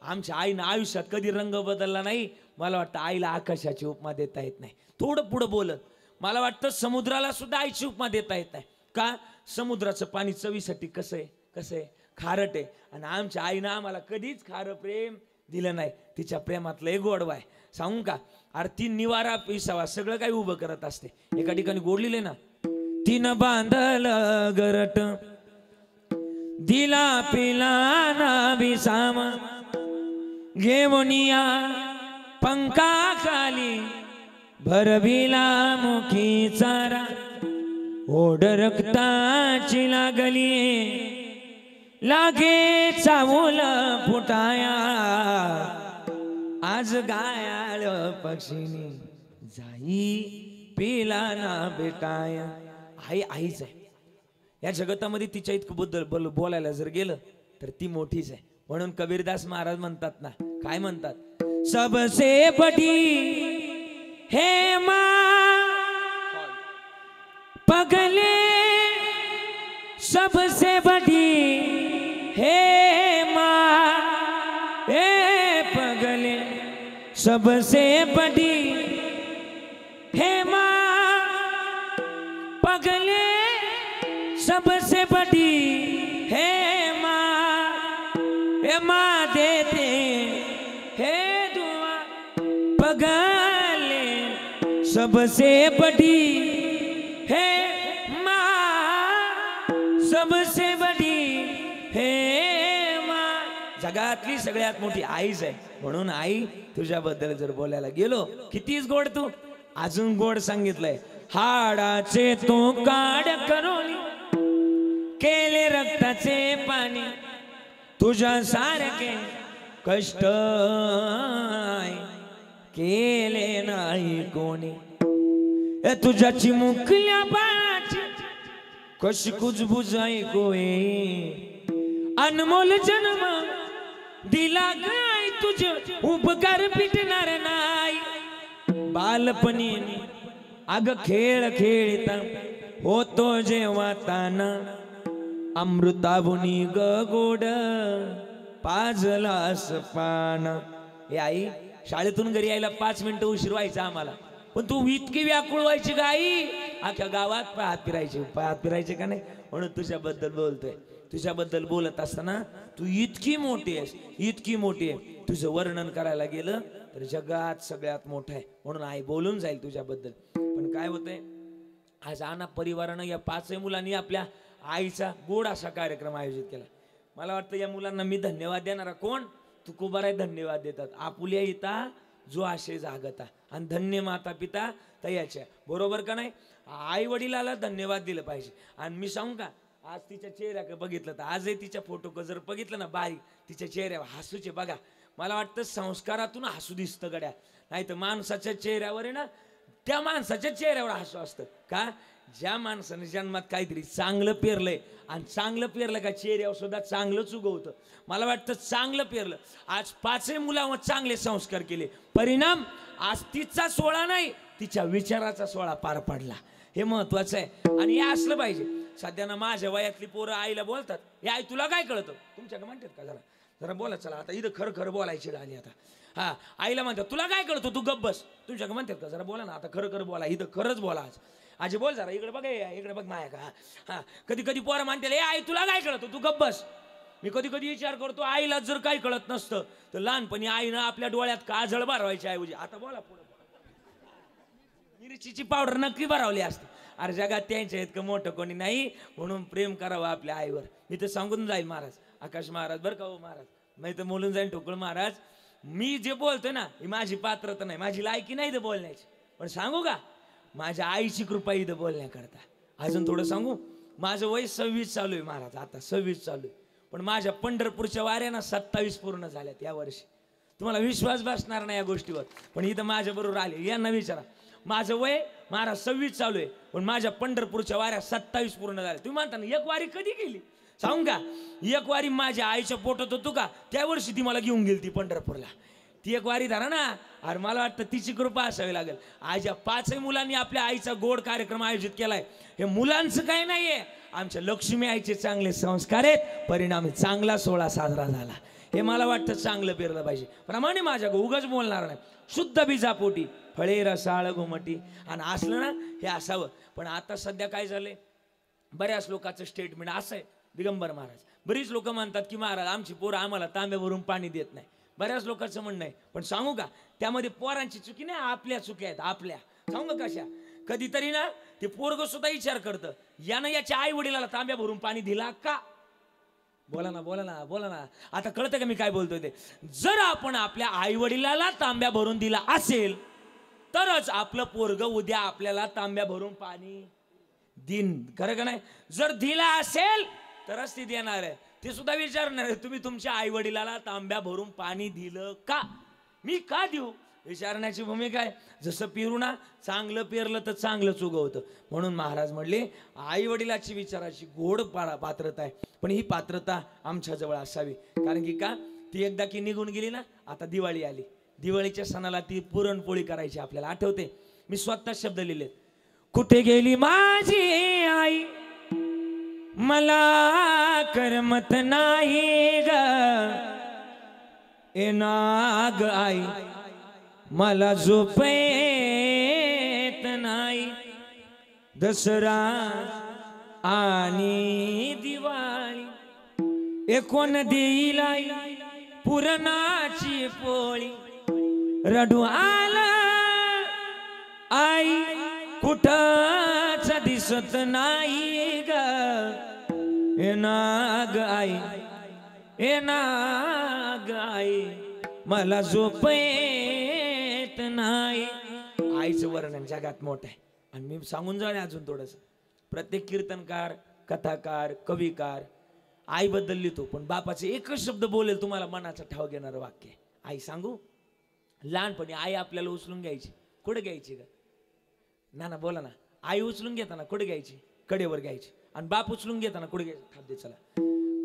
आमच्या आईनं आयुष्यात कधी रंग बदलला नाही. मला वाटतं आईला आकाशाची उपमा देता येत नाही. थोडं पुढं बोलत मला वाटतं समुद्राला सुद्धा आईची उपमा देता येत नाही. का? समुद्राचं पाणी चवीसाठी कसं आहे, कसं आहे, खारट आहे. आणि आमच्या आईनं आम्हाला कधीच खारं प्रेम दिलं नाही. तिच्या प्रेमातलं एक गोडवा आहे. सांगू का? अरे ती निवारा पिसावा सगळं काही उभं करत असते. एका ठिकाणी गोड लिहिले ना, तिनं बांधल गरट दिला पिला ना विसाम घेऊनिया पंखा खाली भरविला मुखी चारा ओढ रक्ताची लागली लागे चावल फुटाया आज गायाळ पक्षीने जाई पिला ना बेटाया. आई आईच आहे या जगतामध्ये. तिच्या इतकं बद्दल बोलायला जर गेलं तर ती मोठीच आहे. म्हणून कबीरदास महाराज म्हणतात ना, काय म्हणतात, सबसे बडी हे माँ पगले सबसे बड़ी हे माँ हे पगले सबसे बड़ी हे माँ पगले सबसे बड़ी हे माँ देते हे दुआ पगले सबसे बड़ी हे सबसे बडी हे माँ. जगातली सगळ्यात मोठी आईच आहे. म्हणून आई तुझ्याबद्दल जर बोलायला गेलो कितीच गोड तू, अजून गोड सांगितलंय. हाडाचे तो काड करोनी केले रक्ताचे पाणी तुझ्या सारखे कष्ट केले नाही कोणी. तुझ्या चिमुकल्या बाळाची कशी कुजबुज ऐकोय अनमोल जन्म दिला काय तुझ उपकार पिटणार नाही. बालपणी अग खेळ खेळता होतो जेव्हा ताना अमृताभुनी ग गोड पाजलास पान. हे आई शाळेतून घरी यायला 5 मिनिटं उशीर व्हायचा आम्हाला, पण तू इतकी व्याकुळ व्हायची गाई, अख्ख्या गावात पायात फिरायचे का नाही. म्हणून तुझ्याबद्दल बोलतोय. तुझ्याबद्दल बोलत असताना तू इतकी मोठी आहेस, इतकी मोठी आहे. तुझं वर्णन करायला गेलं तर जगात सगळ्यात मोठं आहे. म्हणून आई बोलून जाईल तुझ्याबद्दल. पण काय होतंय, आज आना परिवारानं या 5 मुलांनी आपल्या आईचा गोड असा कार्यक्रम आयोजित केला. मला वाटतं या मुलांना मी धन्यवाद देणारा कोण, तुकोबाराय धन्यवाद देतात. आपुल्या इता जो आशय जागता आणि धन्य माता पिता तयाच्या. बरोबर का नाही. आई वडिलाला धन्यवाद दिलं पाहिजे. आणि मी सांगू का, आज तिच्या चेहऱ्याकडे बघितलं तर आजही तिच्या फोटो जर बघितलं ना बारीक, तिच्या चेहऱ्यावर हसूचे बघा. मला वाटतं संस्कारातून हसू दिसतं गड्या, नाही तर माणसाच्या चेहऱ्यावर आहे ना, त्या माणसाच्या चेहऱ्यावर हसू असतं. का, ज्या माणसाने जन्मात काहीतरी चांगलं पेरलंय आणि चांगलं पेरलं का चेहऱ्यावर सुद्धा चांगलंच उगवतं. मला वाटतं चांगलं पेरलं. आज 5 मुलांवर चांगले संस्कार केले, परिणाम आज तिचा सोहळा नाही, तिच्या विचाराचा सोहळा पार पडला. हे महत्वाचं आहे आणि हे असलं पाहिजे. सध्यानं माझ्या वयातली पोरं आईला बोलतात, हे आई तुला काय कळतं, तुमच्याकडे म्हणतात का, जरा जरा बोला. चला आता इथं खरं खरं बोलायची झाली आता. हा, आईला म्हणतात तुला काय कळतं, तू गप्प बस. तुमच्याकडे म्हणतात का, जरा बोला ना आता, खरं खरं बोला, इथं खरंच बोला. आज आजी बोल जरा, इकडे बघ, इकडे बघ माया का. हा, कधी कधी पोरं म्हणते ए आई तुला काय कळतं, तू गप्प बस. मी कधी कधी विचार करतो, आईला जर काही कळत नसतं तर लहानपणी आईनं आपल्या डोळ्यात काजळ भरवायची ऐवजी आता बोला पुढे मिरचीची पावडर नक्की भरावली असते. अरे जगात त्यांच्या इतकं मोठं कोणी नाही, म्हणून प्रेम करावं आपल्या आईवर. मी तर सांगून जाईल महाराज, आकाश महाराज बरं का हो महाराज, नाही तर बोलून जाईल ठोकळ महाराज. मी जे बोलतोय ना, ही माझी पात्रता नाही, माझी लायकी नाही इथं बोलण्याची. पण सांगू का, माझ्या आईची कृपा इथं बोलण्याकरता. अजून थोडं सांगू, माझं वय 26 चालू आहे महाराज, आता 26 चालू आहे. पण माझ्या पंढरपूरच्या वाऱ्यानं 27 पूर्ण झाल्यात या वर्षी. तुम्हाला विश्वास बसणार नाही या गोष्टीवर, पण इथं माझ्या बरोबर आले, यांना विचारा. माझं वय महाराज 26 चालू आहे, पण माझ्या पंढरपूरच्या वाऱ्या 27 पूर्ण झाल्या. तुम्ही म्हणता ना एक वारी कधी गेली, सांगू का, एक वारी माझ्या आईच्या पोटात होतो का त्या वर्षी ती मला घेऊन गेली ती पंढरपूरला. ती एक वारी धरा ना. अरे मला वाटतं तिची कृपा असावी लागेल. आज या 5 मुलांनी आपल्या आईचा गोड कार्यक्रम आयोजित केलाय. हे मुलांचं काही नाहीये, आमच्या लक्ष्मी आईचे चांगले संस्कार आहेत, परिणामी चांगला सोहळा साजरा झाला. हे मला वाटतं चांगलं पेरलं पाहिजे. प्रमाणे माझ्या उगाच बोलणार नाही, शुद्ध बीजापोटी फळे रसाळ घुमटी. आणि असलं ना हे असावं. पण आता सध्या काय झालंय, बऱ्याच लोकांचं स्टेटमेंट असं आहे, दिगंबर महाराज, बरीच लोक म्हणतात की महाराज आमची पोरं आम्हाला तांब्यावरून पाणी देत नाही. बऱ्याच लोकांचं म्हणणं आहे. पण सांगू का, त्यामध्ये पोरांची चुकी नाही, आपल्या चुकी आहेत. आपल्या सांगू कशा, कधीतरी ना ते पोरग सुद्धा विचार करतं, यानं याच्या आई वडिलाला तांब्या भरून पाणी दिला का? बोला ना बोला ना बोला ना, आता कळतं का मी काय बोलतोय ते? जर आपण आपल्या आई वडिलाला तांब्या भरून दिला असेल तरच आपलं पोरग उद्या आपल्याला तांब्या भरून पाणी दिन, खरं का नाही? जर दिला असेल तरच ती देणार आहे. ते सुद्धा विचारणार आहे, तुम्ही तुमच्या आई वडिलाला तांब्या भरून पाणी दिलं का? मी का देऊ विचारण्याची भूमिका आहे. जसं पेरू ना, चांगलं पेरलं तर चांगलंच उगवतं. म्हणून महाराज म्हणले आई वडिलाची विचाराची गोड पात्रता आहे, पण ही पात्रता आमच्या जवळ असावी. कारण की का, ती एकदा की निघून गेली ना, आता दिवाळी आली. दिवाळीच्या सणाला ती पुरणपोळी करायची आपल्याला आठवते. मी स्वतः शब्द लिहिले, कुठे गेली माझी आई मला करमत नाही ग, ए नाग आई मला झोप येत नाही. दसरा आणि दिवाळी कोण देईल आई पुरणाची पोळी, रडू आला आई कुठंच दिसत नाही ग, ए नाग आई ए नाग आई मला झोप येत नाही. आईचं वर्णन जगात मोठं आहे. आणि मी सांगून जाणे अजून थोडंसं, प्रत्येक कीर्तनकार, कथाकार, कविकार आईबद्दल लिहितो, पण बापाचे एकच शब्द बोलेल तुम्हाला मनाचा ठाव घेणारं वाक्य, आई. सांगू, लहानपणी आई आपल्याला उचलून घ्यायची. कुठे घ्यायची का? ना बोला ना. आई उचलून घेताना कुठे घ्यायची? कडेवर घ्यायची. आणि बाप उचलून घेताना कुठे घ्यायचा? खांदे. चला,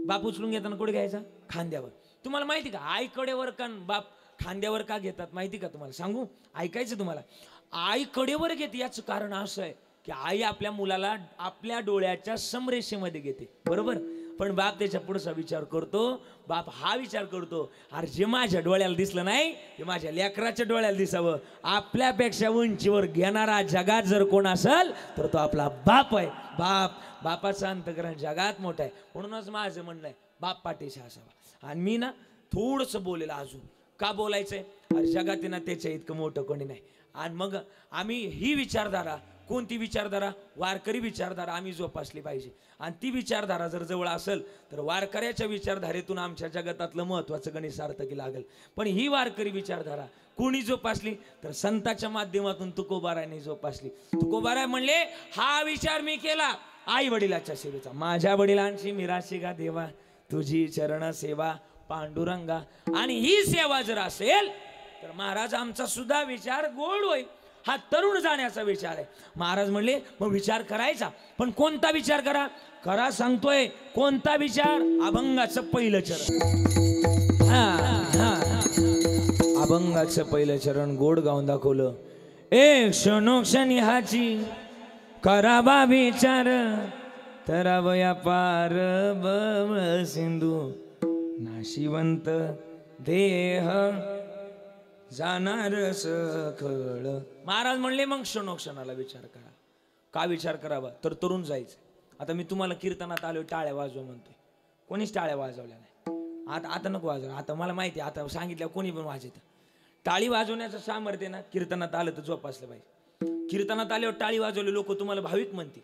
बाप उचलून घेताना कुठे घ्यायचा? खांद्यावर. तुम्हाला माहिती का आई कडेवर का बाप खांद्यावर का घेतात माहिती का तुम्हाला? सांगू, ऐकायचं तुम्हाला. आई कडेवर घेते याचं कारण असं आहे की आई आपल्या मुलाला आपल्या डोळ्याच्या समरेषेमध्ये घेते, बरोबर. पण बाप त्याच्या पुढचा विचार करतो. बाप हा विचार करतो, अरे जे माझ्या डोळ्याला दिसलं नाही ते माझ्या लेकराच्या डोळ्याला दिसावं. आपल्यापेक्षा उंचीवर घेणारा जगात जर कोण असेल तर तो आपला बाप आहे. बापाचं अंतकरण जगात मोठं आहे. म्हणूनच माझं म्हणणं आहे बाप पाठीशी असावा. आणि मी ना थोडंसं बोलेलं अजून का बोलायचंय, अरे जगात ना त्याच्या इतकं मोठं कोणी नाही. आणि मग आम्ही ही विचारधारा, कोणती विचारधारा? वारकरी विचारधारा आम्ही जोपासली पाहिजे. आणि ती विचारधारा जर जवळ असेल तर वारकऱ्याच्या विचारधारेतून आमच्या जगतातलं महत्वाचं गणित सार्थकी लागेल. पण ही वारकरी विचारधारा कोणी जोपासली तर संताच्या माध्यमातून तुकोबारायांनी जोपासली. तुकोबाराय म्हणले, हा विचार मी केला आई वडिलाच्या सेवेचा. माझ्या वडिलांची मिराशी गा देवा, तुझी चरण सेवा पांडुरंगा. आणि ही सेवा जर असेल तर महाराज आमचा सुद्धा विचार गोड होईल. हा तरुण जाण्याचा विचार आहे. महाराज म्हणले मग विचार करायचा, पण कोणता विचार करा सांगतोय. कोणता विचार? अभंगाचं पहिलं चरण. अभंगाचं पहिलं चरण गोड गाऊन दाखवलं. एक क्षणोक्षणी हाची करावा विचार, तरावया पार बळ सिंधू, नाशिवंत देह जाणार सखळ. महाराज म्हणले मग क्षणोक्षणाला विचार करा. का विचार करावा तर तरुण जायचं. आता मी तुम्हाला कीर्तनात आलो टाळ्या वाजवा म्हणतोय, कोणीच टाळ्या वाजवल्या नाही. आता नको वाजवा. आता मला माहिती आहे, आता सांगितलं कोणी पण वाजवतं. टाळी वाजवण्याचं सामर्थ्य ना कीर्तनात आलं तर जोपासलं पाहिजे. कीर्तनात आल्यावर टाळी वाजवले लोक तुम्हाला भाविक म्हणतील,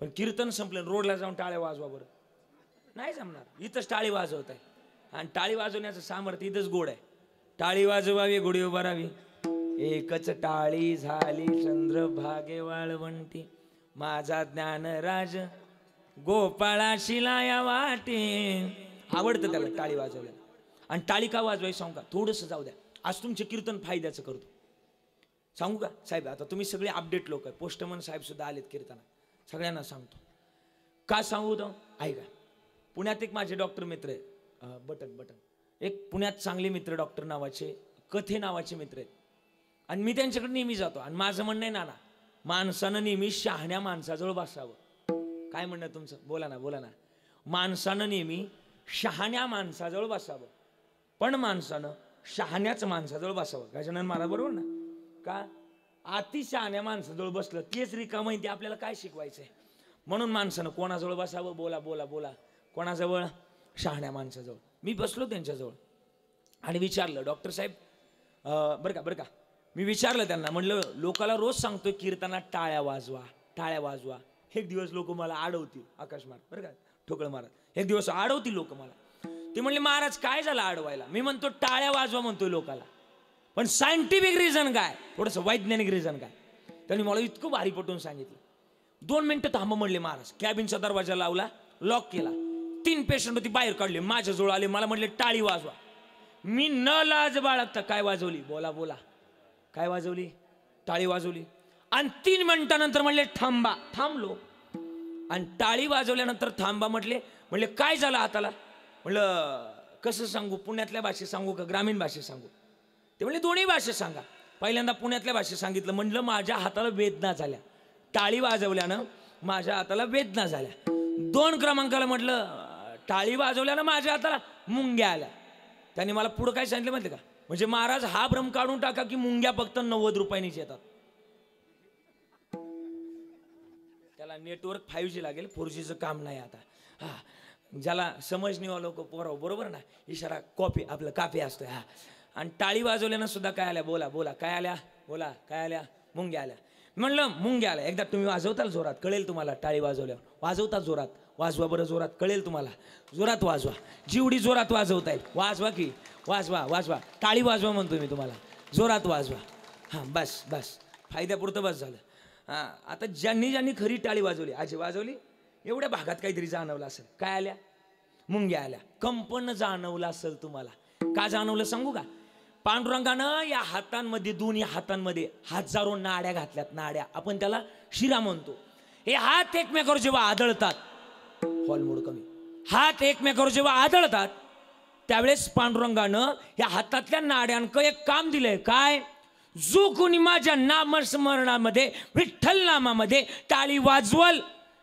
पण कीर्तन संपलं रोडला जाऊन टाळ्या वाजवा बरं, नाही जमणार. इथंच टाळी वाजवत आहे. आणि टाळी वाजवण्याचं सामर्थ्य इथंच गोड आहे. टाळी वाजवावी गुढी उभारावी, एकच टाळी झाली चंद्रभागे वाळवंटी, माझा ज्ञानराज गोपाळाशी लाया वाटे. आवडतं त्याला टाळी वाजवल्याला. आणि टाळी का वाजवायची सांगू का? थोडंसं जाऊ द्या, आज तुमचे कीर्तन फायद्याचं करतो. सांगू का साहेब? आता तुम्ही सगळे अपडेट लोक आहे, पोस्टमन साहेब सुद्धा आलेत कीर्तनात, सगळ्यांना सांगतो. का सांगू तो ऐका. पुण्यात एक माझे डॉक्टर मित्र आहेत, बटन एक पुण्यात चांगले मित्र डॉक्टर नावाचे, कथे नावाचे मित्र आहेत. आणि मी त्यांच्याकडे नेहमी जातो. आणि माझं म्हणणं आहे नाना, माणसानं नेहमी शहाण्या माणसाजवळ बसावं. काय म्हणणं तुमचं? बोला ना. माणसानं नेहमी शहाण्या माणसाजवळ बसावं, पण माणसानं शहाण्याच माणसाजवळ बसावं. गजानन महाराज बरोबर ना? का अति शहाण्या माणसाजवळ बसलं तेच रिकामं आहे, ते आपल्याला काय शिकवायचंय. म्हणून माणसानं कोणाजवळ बसावं? बोला. कोणाजवळ? शहाण्या माणसाजवळ. मी बसलो त्यांच्याजवळ आणि विचारलं, डॉक्टर साहेब बरं का मी विचारलं त्यांना, म्हटलं लोकाला रोज सांगतोय कीर्तनात टाळ्या वाजवा, टाळ्या वाजवा. एक दिवस लोक मला अडवतील, आकाश मार बरं का, ठोकळ मारत, एक दिवस अडवतील लोक मला. ते म्हणले महाराज काय झालं अडवायला? मी म्हणतो टाळ्या वाजवा म्हणतोय लोकाला, पण सायंटिफिक रिझन काय, थोडंसं वैज्ञानिक रिझन काय? त्यांनी मला इतकं भारी पटवून सांगितलं. 2 मिनिटं थांबा म्हणले महाराज. कॅबिनचा दरवाजा लावला, लॉक केला. 3 पेशंट होती, बाहेर काढले, माझ्याजवळ आले, मला म्हटले टाळी वाजवा. मी न लाज बाळगता काय वाजवली? बोला बोला, काय वाजवली? टाळी वाजवली. आणि 3 मिनिटानंतर म्हणले थांबा. थांबलो. आणि टाळी वाजवल्यानंतर थांबा म्हटले. म्हणले काय झालं हाताला? म्हणलं कसं सांगू, पुण्यातल्या भाषेत सांगू का ग्रामीण भाषेत सांगू? ते म्हणले दोन्ही भाषेत सांगा. पहिल्यांदा पुण्यातल्या भाषेत सांगितलं. म्हणलं माझ्या हाताला वेदना झाल्या, टाळी वाजवल्यानं माझ्या हाताला वेदना झाल्या. 2 क्रमांकाला म्हटलं टाळी वाजवल्यानं माझ्या हाताला मुंग्या आल्या. त्यांनी मला पुढं काय सांगितलं माहिती का? म्हणजे महाराज हा भ्रम काढून टाका की मुंग्या फक्त 90 रुपयांनीच येतात. त्याला नेटवर्क 5G लागेल, 4Gचं काम नाही आता. हा, ज्याला समज नाही लोक पोराव, बरोबर ना, इशारा कॉपी आपलं काफी असतोय. हा, आणि टाळी वाजवल्यानं सुद्धा काय आल्या? बोला बोला, काय आल्या? बोला, काय आल्या? मुंग्या आल्या. म्हणलं मुंग्या आल्या. एकदा तुम्ही वाजवताल जोरात, कळेल तुम्हाला. टाळी वाजवल्यावर वाजवतात जोरात, वाजवा बरं जोरात, कळेल तुम्हाला. जोरात वाजवा, जेवढी जोरात वाजवता येईल वाजवा की, वाजवा वाजवा. टाळी वाजवा म्हणतो मी तुम्हाला, जोरात वाजवा. हां बस बस, फायद्यापुरतं बस झालं. हां, आता ज्यांनी खरी टाळी वाजवली, आजी वाजवली, एवढ्या भागात काहीतरी जाणवलं असेल. काय आल्या? मुंग्या आल्या. कंपन जाणवलं असेल तुम्हाला. का जाणवलं सांगू का? पांडुरंगानं या हातांमध्ये, दोन्ही हातांमध्ये हजारो नाड्या घातल्यात. नाड्या, आपण त्याला शिरा म्हणतो. हे हात एकमेकावर जेव्हा आदळतात, हॉल मोड कमी, हात एकमेकावर जेव्हा आदळतात त्यावेळेस पांडुरंगानं या हातातल्या नाड्यांक एक काम दिलंय. काय? जो कोणी माझ्या नामस्मरणामध्ये, विठ्ठल नामामध्ये टाळी वाजवल,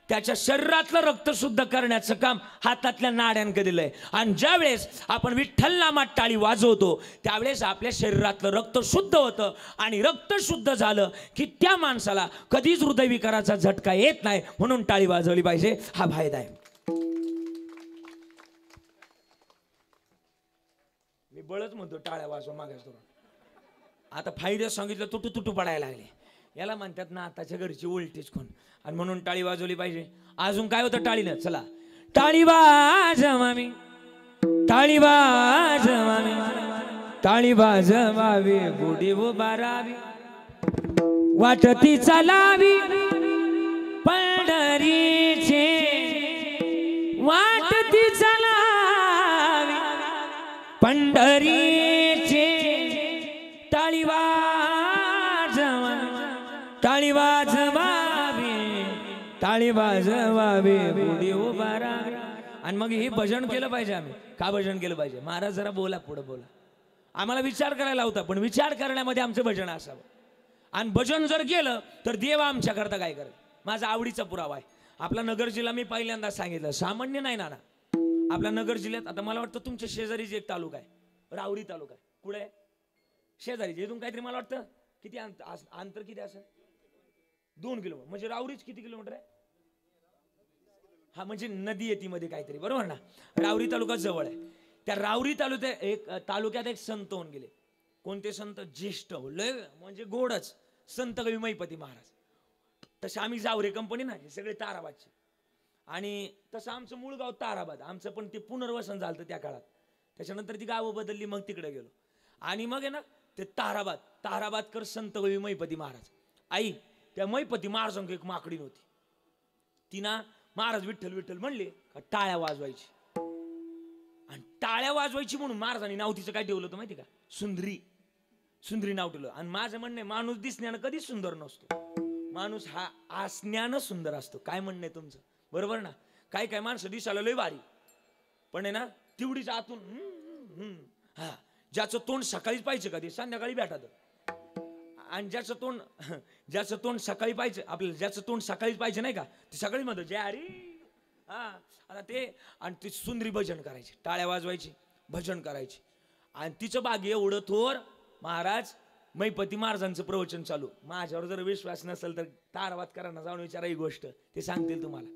त्याच्या शरीरातलं रक्त शुद्ध करण्याचं काम हातातल्या नाड्यांक दिलंय. आणि ज्यावेळेस आपण विठ्ठल नामात टाळी वाजवतो त्यावेळेस आपल्या शरीरातलं रक्त शुद्ध होतं. आणि रक्त शुद्ध झालं की त्या माणसाला कधीच हृदयविकाराचा झटका येत नाही. म्हणून टाळी वाजवली पाहिजे, हा फायदा आहे. मी बळच म्हणतो टाळ्या वाजवा मागास धरून. आता फायदे सांगितलं तुटू तुटू पडायला लागले. याला म्हणतात ना आताच्या घरची वोल्टेज कोण. आणि म्हणून टाळी वाजवली पाहिजे. अजून काय होतं टाळीनं? चला, टाळी वाजवावी, टाळी वाजवावी, टाळी वाजवावी, गुढी उभारावी, वाटती चालावी पंढरीचे, वाटती चालावी पंढरीचे, टाळी वाजवावी, टाळी वाजवावी, टाळी वाजवावी, गुढी उभारावी. आणि मग हे भजन केलं पाहिजे. आम्ही का भजन केलं पाहिजे? महाराज जरा बोला, पुढं बोला. आम्हाला विचार करायला होता, पण विचार करण्यामध्ये आमचं भजन असावं. आणि भजन जर केलं तर देव आमच्याकरता काय करेल? माझा आवडीचा पुरावा आहे. आपला नगर जिल्हा मी पहिल्यांदा सांगितलं, सामान्य नाही ना. आपल्या नगर जिल्ह्यात आता मला वाटतं तुमच्या शेजारीच एक तालुका आहे, राहुरी तालुका. कुठे आहे? शेजारीच. इथून काहीतरी मला वाटतं किती अंतर किती असेल? 2 किलोमीटर. म्हणजे राहुरीच किती किलोमीटर आहे? हा, म्हणजे नदी येते मध्ये काहीतरी, बरोबर ना. राहुरी तालुका जवळ आहे. त्या राहुरी तालुक्यात एक संत होऊन गेले. कोणते संत? ज्येष्ठ, लय म्हणजे गोडच संत कवी मैपती महाराज. तसे आम्ही जावरे कंपनी ना, हे सगळे ताराबादचे. आणि तसं आमचं मूळ गाव ताराबाद. आमचं पण ते पुनर्वसन झालं त्या काळात. त्याच्यानंतर ती गावं बदलली, मग तिकडे गेलो. आणि मग आहे ना ते ताराबादकर संत कवी मैपती महाराज. आई, त्या मैपती महाराजांक एक माकडी नव्हती. तिना महाराज विठ्ठल विठ्ठल म्हणले का टाळ्या वाजवायची. आणि टाळ्या वाजवायची म्हणून महाराजांनी नाव तिचं काय ठेवलं होतं माहिती का? सुंदरी. सुंदरी नाव ठेवलं. आणि माझं म्हणणं आहे, माणूस दिसण्यानं कधीच सुंदर नसतो, माणूस हा असण्यानं सुंदर असतो. काय म्हणणं आहे तुमचं? बरोबर ना. काय काय माणसं दिसायला लय भारी, पण आहे ना तेवढीच आतून हा, ज्याचं तोंड सकाळीच पाहिजे का ते संध्याकाळी भेटत. आणि ज्याचं तोंड सकाळी पाहिजे, आपल्याला ज्याचं तोंड सकाळीच पाहिजे नाही का, ते सकाळी म्हणतो जय हरी. हा, आता ते आणि ती सुंदरी भजन करायची, टाळ्या वाजवायची, भजन करायची. आणि तिचं भाग्य एवढं थोर. महाराज मैपती महाराजांचं प्रवचन चालू. माझ्यावर जर विश्वास नसेल तर ताराबादकरांना जाऊन विचारा, ही गोष्ट ते सांगतील तुम्हाला.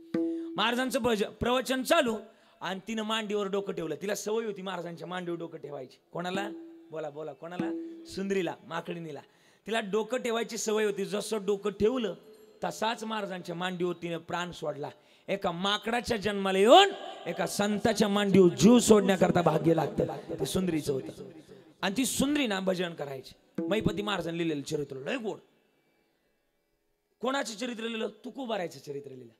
महाराजांचं प्रवचन चालू आणि तिनं मांडीवर डोकं ठेवलं. तिला सवय होती महाराजांच्या मांडीवर डोकं ठेवायची. कोणाला? बोला बोला, कोणाला? सुंदरीला, माकडीनीला. तिला डोकं ठेवायची सवय होती. जसं डोकं ठेवलं तसाच महाराजांच्या मांडीवर तिने प्राण सोडला. एका माकडाच्या जन्माला येऊन एका संताच्या मांडीवर जीव सोडण्याकरता भाग्य लागतं. ते सुंदरीचं होतं. आणि ती सुंदरी ना भजन करायची. महिपती महाराजांनी लिहिलेलं चरित्र लय गोड. कोणाचं चरित्र लिहिलं? तुकोबारायचं चरित्र लिहिलं.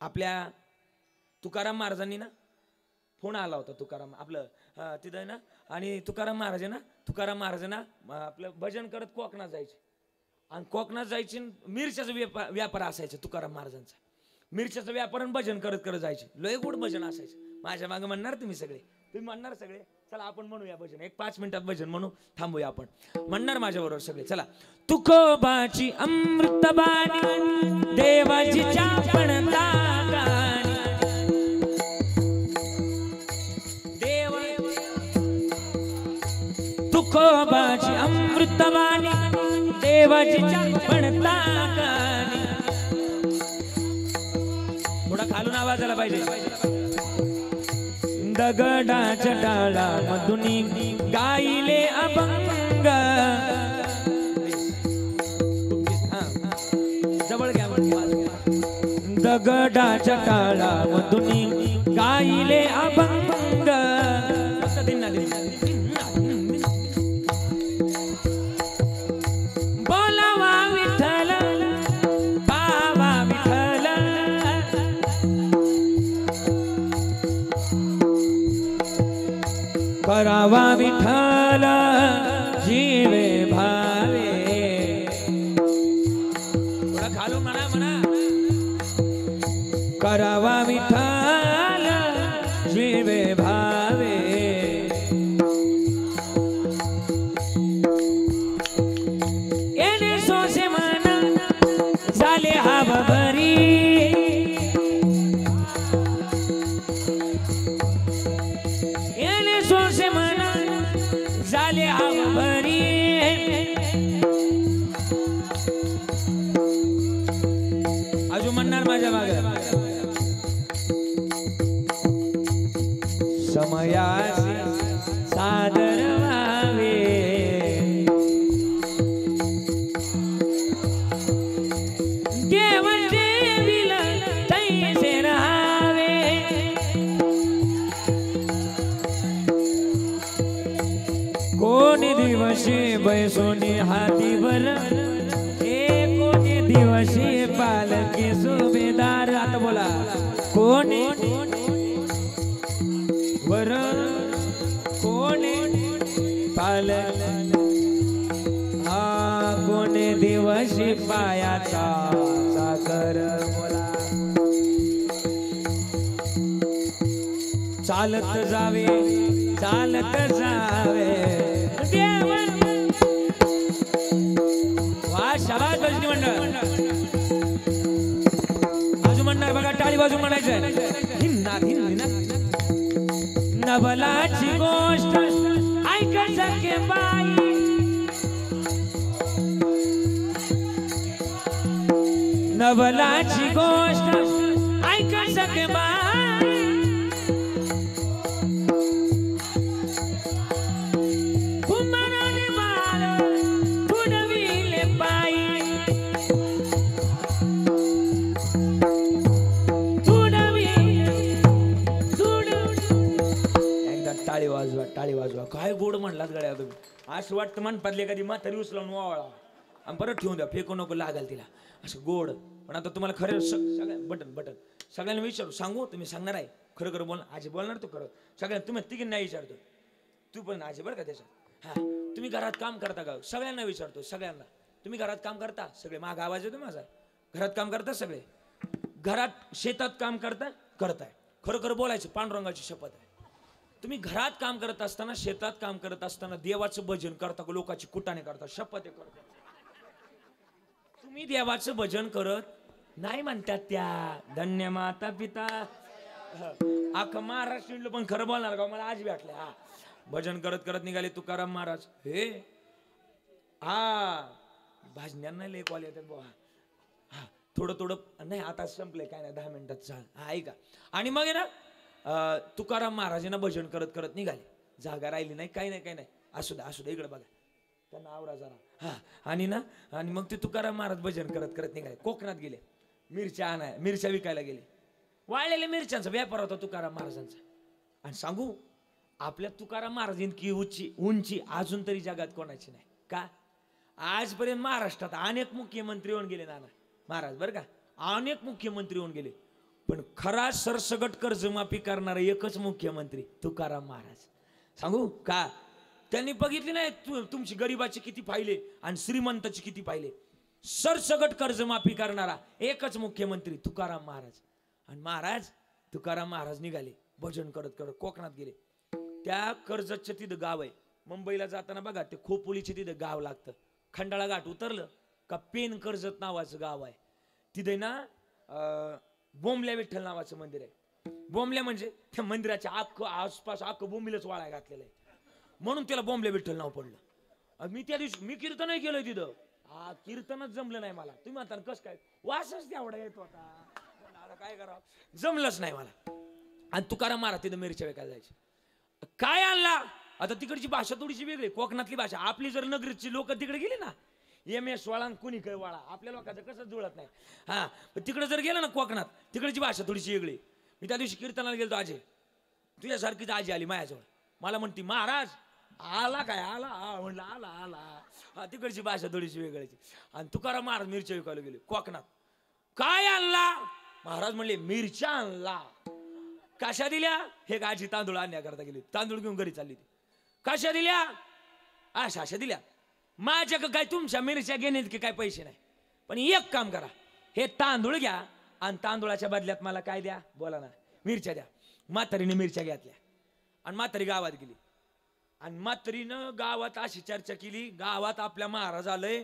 आपल्या तुकाराम महाराजांनी ना फोन आला होता. तुकाराम आपलं तिथं ना. आणि तुकाराम महाराजांना आपलं भजन करत कोकणात जायचे. आणि कोकणात जायचे. मिरच्याचा व्यापार असायचा तुकाराम महाराजांचा. मिरच्याचं व्यापार आणि भजन करत करत जायचे. लय गोड भजन असायचं. माझ्या मागे म्हणणार तुम्ही सगळे. तुम्ही म्हणणार सगळे. चला आपण म्हणूया भजन. 1-5 मिनिटात भजन म्हणू. थांबूया आपण. म्हणणार माझ्या बरोबर सगळे. चला. तुकोबाची अमृतबाणी देवाची चापणता गाणी. तुकोबाची अमृतबाणी देवाची चापणता गाणी. थोडा खालून आवाज आला पाहिजे. दगडाच्या डाळामधुनी गायले अभंग. जवळ घ्या. दगडाच्या डाळामधुनी गायले अभंग. बोलावा विठ्ठल पावा विठ्ठल. करावा विठ्ठल जीवे भावे. खालून म्हणा. करावा विठ्ठल जीवे भावे. येणे सोसे म्हणा झाले हवा बरी. येणे सोसे म्हणा झाले हवा बरी. अजून म्हणणार माझ्या मागे. समयासी सादर व्हावे. देव देवीला तैसे राहावे. कोणी दिवशी बैसोनी हातीवर. कोणी दिवशी पालकी सुभेदार. आता बोला. कोणी वर कोणी पालक. कोणी दिवशी पायाचा साखर. बोला. चालत जावे चालत जावे. देव वा शाबास भजनी मंडळ. अजून म्हणणार बघा. टाळी वाजून म्हणायचं. हिंना हिंना. नवलाची गोष्ट ऐक सखे बाई. नवलाची गोष्ट ऐक सखे बाई. कुमाराने बाळ तुडविले पायी. टाळी वाजवा टाळी वाजवा. काय गोड म्हणलात गड्या तुम्ही. असं वाटतं मनपातली एखादी म्हातारी उचलावून वावळा आणि परत ठेवून द्या. फेकू नको लागल तिला. असं गोड. पण आता तुम्हाला खरं सगळ्या बटन सगळ्यांना विचारू. सांगू तुम्ही सांगणार आहे खरं खरं बोल. आजी बोलणार तू खरं. सगळ्यांना तुम्ही तिघी नाही विचारतो. तू पण आजी बरं का त्याच्यात. हा तुम्ही घरात काम करता का? सगळ्यांना विचारतो. सगळ्यांना. तुम्ही घरात काम करता सगळे. माग आवाज येतो माझा. घरात काम करता सगळे. घरात शेतात काम करताय. खरं खरं बोलायचं. पांडुरंगाची शपथ आहे. तुम्ही घरात काम करत असताना शेतात काम करत असताना देवाचं भजन करता का? लोकांची कुटाने करता. शपथ आहे करता. तुम्ही देवाचं भजन करत नाही म्हणतात त्या. धन्य माता पिता. अख्खा महाराष्ट्र पण खरं बोलणार का? मला आज भेटले. हा भजन करत करत निघाले तुकाराम महाराज. हे हा भाजण्यांना लय कॉल येतात बुवा. हा थोडं थोडं नाही आता संपलंय काय नाही 10 मिनिटात चाल. हा ऐका. आणि मग आहे ना तुकाराम महाराजांना भजन करत करत निघाले. जागा राहिली नाही काही नाही काही नाही. असू द्या इकडे बघा. त्यांना आवरा जरा. हा आणि ना आणि मग ते तुकाराम महाराज भजन करत करत निघाले, कोकणात गेले, मिरच्या विकायला गेले. वाळलेल्या मिरच्यांचा व्यापार होता तुकाराम महाराजांचा. आणि सांगू, आपल्या तुकाराम महाराज इतकी उंची अजून तरी जगात कोणाची नाही. का? आजपर्यंत महाराष्ट्रात अनेक मुख्यमंत्री होऊन गेले नाना महाराज, बरं का, अनेक मुख्यमंत्री होऊन गेले, पण खरा सरसगट कर्जमाफी करणारा एकच मुख्यमंत्री तुकाराम महाराज. सांगू का? त्यांनी बघितले नाही तुमची गरिबाची किती पाहिले आणि श्रीमंताची किती पाहिले. सरसगट कर्जमाफी करणारा एकच मुख्यमंत्री तुकाराम महाराज. आणि महाराज तुकाराम महाराज निघाले भजन करत करत कोकणात गेले. त्या कर्जतच्या तिथं गाव आहे, मुंबईला जाताना बघा ते खोपोलीचे तिथं गाव लागतं. खंडाळा घाट उतरलं का पेन कर्जत नावाचं गाव आहे. तिथे ना बोंबल्या विठ्ठल नावाचं मंदिर आहे. बोंबल्या म्हणजे त्या मंदिराच्या आसपास बोंबीलच वाळा घातलेला आहे, म्हणून त्याला बोंबल्या विठ्ठल नाव पडलं. मी त्या दिवशी मी कीर्तनही केलं तिथं. कीर्तनच जमलं नाही मला. तुम्ही म्हणता कसं काय, वासच तेवढा येत होता, काय करावं, जमलंच नाही मला. आणि तुकाराम महाराज तिथं मिरच्या विकायला जायचे. काय आणला? आता तिकडची भाषा थोडीशी वेगळी, कोकणातली भाषा. आपली जर नगरीची लोक तिकडे गेली ना, MS वाळा कुणी काय वाळा, आपल्या लोकांचं कसं जुळत नाही. हा, तिकडे जर गेलं ना कोकणात, तिकडची भाषा थोडीशी वेगळी. मी त्या दिवशी कीर्तनाला गेलो, आजी तुझ्यासारखीच आजी आली माझ्याजवळ. मला म्हणती, महाराज आला काय? आला. म्हणलं आला आला. हा, तिकडची भाषा थोडीशी वेगळीची. आणि तुकाराम महाराज मिरच्या विकायला गेले कोकणात. काय आणला? महाराज म्हणले मिरच्या आणला. कशा दिल्या? हे गाजी तांदूळ आणण्याकरता गेली, तांदूळ घेऊन घरी चालली ती. कशा दिल्या? अशा दिल्या. माझ्याकडे काय तुमच्या मिरच्या घेण्यात की काय पैसे नाही, पण एक काम करा, हे तांदूळ घ्या आणि तांदूळाच्या बदल्यात मला काय द्या? बोला ना. मिरच्या द्या. म्हातारीने मिरच्या घेतल्या आणि म्हातारी गावात गेली. आणि म्हातारीनं गावात अशी चर्चा केली, गावात आपल्या महाराज आलंय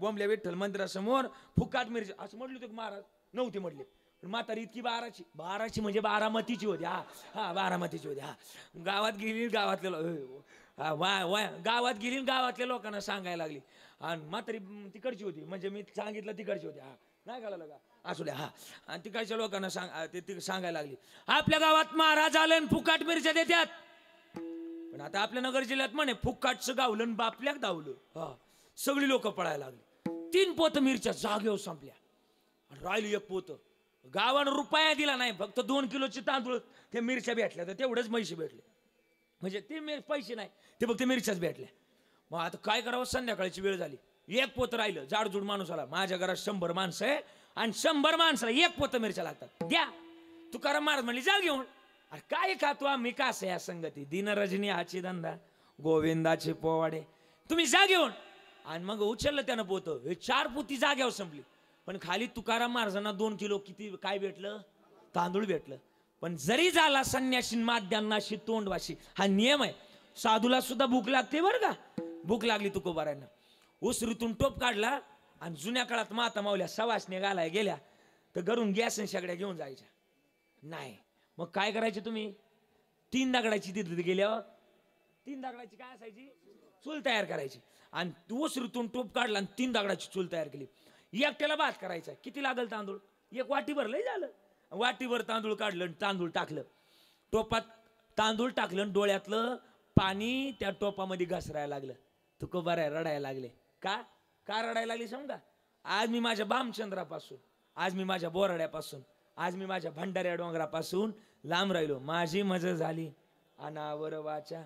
बोंबल्या विठ्ठल मंदिरासमोर, फुकाट मिरच्या, असं म्हटलं होतं. महाराज नव्हते म्हटले, पण म्हातारी इतकी बाराची म्हणजे बारामतीची होती. हा बारामतीची होती. हा, गावात गेली, गावात गेली, गावातल्या लोकांना सांगायला लागली. आणि म्हातारी तिकडची होती, म्हणजे मी सांगितलं तिकडची होती. हा, नाही कळलं का? असू द्या. हा, आणि तिकडच्या लोकांना सांगायला लागली, आपल्या गावात महाराज आले फुकाट मिरच्या देतात. पण आता आपल्या नगर जिल्ह्यात म्हणे फुकाटचं गावलं बापल्याक धावलं. हा, सगळी लोक पळायला लागली. 3 पोत मिरच्या जागेवर संपल्या. राहिली 1 पोत. गावानं रुपया दिला नाही, फक्त 2 किलोचे तांदूळ त्या मिरच्या भेटल्या, तर तेवढेच पैसे भेटले. म्हणजे ते पैसे नाही, ते फक्त मिरच्याच भेटल्या. मग आता काय करावं? संध्याकाळची वेळ झाली, 1 पोत राहिलं. जाडजूड माणूस आला, माझ्या घरात 100 माणसं आहे आणि 100 माणसाला 1 पोत मिरच्या लागतात, द्या. तुकाराम महाराज म्हणली जा घेऊन. अरे काय खातो आम्ही, कास या संगती, दिन रजनी हाची धंदा, गोविंदाचे पोवाडे, तुम्ही जा घेऊन. आणि मग उचललं त्यानं पोत. 4 पोती जाग्यावर संपली. पण खाली तुकाराम महाराजांना 2 किलो किती काय भेटलं? तांदूळ भेटलं. पण जरी झाला संन्यासी माध्यांनाशी तोंडवाशी, हा नियम आहे. साधूला सुद्धा भूक लागते बरं का. भूक लागली तुकोबारांना, उसरीतून टोप काढला आणि जुन्या काळात माता मावल्या सवासने घालाय गेल्या तर घरून गॅस आणि शेगड्या घेऊन जायच्या नाही. मग काय करायचे तुम्ही? 3 दगडाची तिथे गेल्यावर 3 दगडाची काय असायची? चूल तयार करायची. आणि उसरीतून टोप काढला आणि 3 दगडाची चूल तयार केली. एकट्याला भात करायचा. किती लागल तांदूळ? 1 वाटीभर लय झालं. वाटीभर तांदूळ काढलं, तांदूळ टाकलं टोपात, तांदूळ टाकलं, डोळ्यातलं पाणी त्या टोपामध्ये घसरायला लागलं. तुकोबाराय रडायला लागले. का रडायला लागली समजा? आज मी माझ्या बामचंद्रापासून, आज मी माझ्या बोराड्यापासून, आज मी माझ्या भंडाऱ्या डोंगरापासून लांब राहिलो. माझी मजा झाली अनावर वाचा.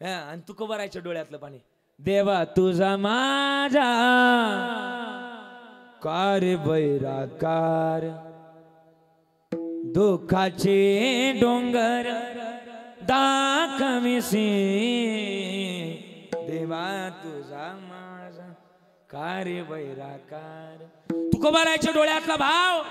आणि तुकोबारायच्या डोळ्यातलं पाणी, देवा तुझा माझा कार बैराकार, दुःखाचे डोंगर दाखविसी, देवा तुझा माझा कार्य बैराकार. तुकोबारायच्या डोळ्यातला भाव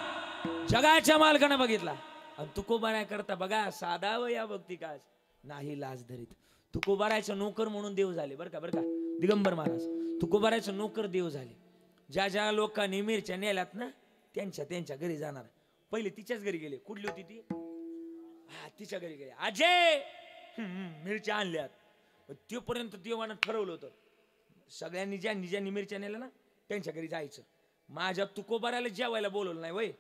जगाच्या मालकानं बघितला. आणि तुकोबाराय करता बघा साधा व या भक्ती काज नाही लाज धरीत. तुकोबारायचं नोकर म्हणून देव झाले बरं का दिगंबर महाराज. तुकोबारायचं नोकर देव झाले. ज्या ज्या लोकांनी मिरच्या नेल्यात ना त्यांच्या घरी जाणार. पहिले तिच्याच घरी गेले. कुठली होती ती? हा, तिच्या घरी गेले. अजय मिरच्या आणल्यात. तोपर्यंत देवानं ठरवलं होतं सगळ्यांनी ज्यांनी मिरच्या नेल्या ना त्यांच्या घरी जायचं. माझ्या तुकोबारायला जेवायला बोलवलं नाही. वय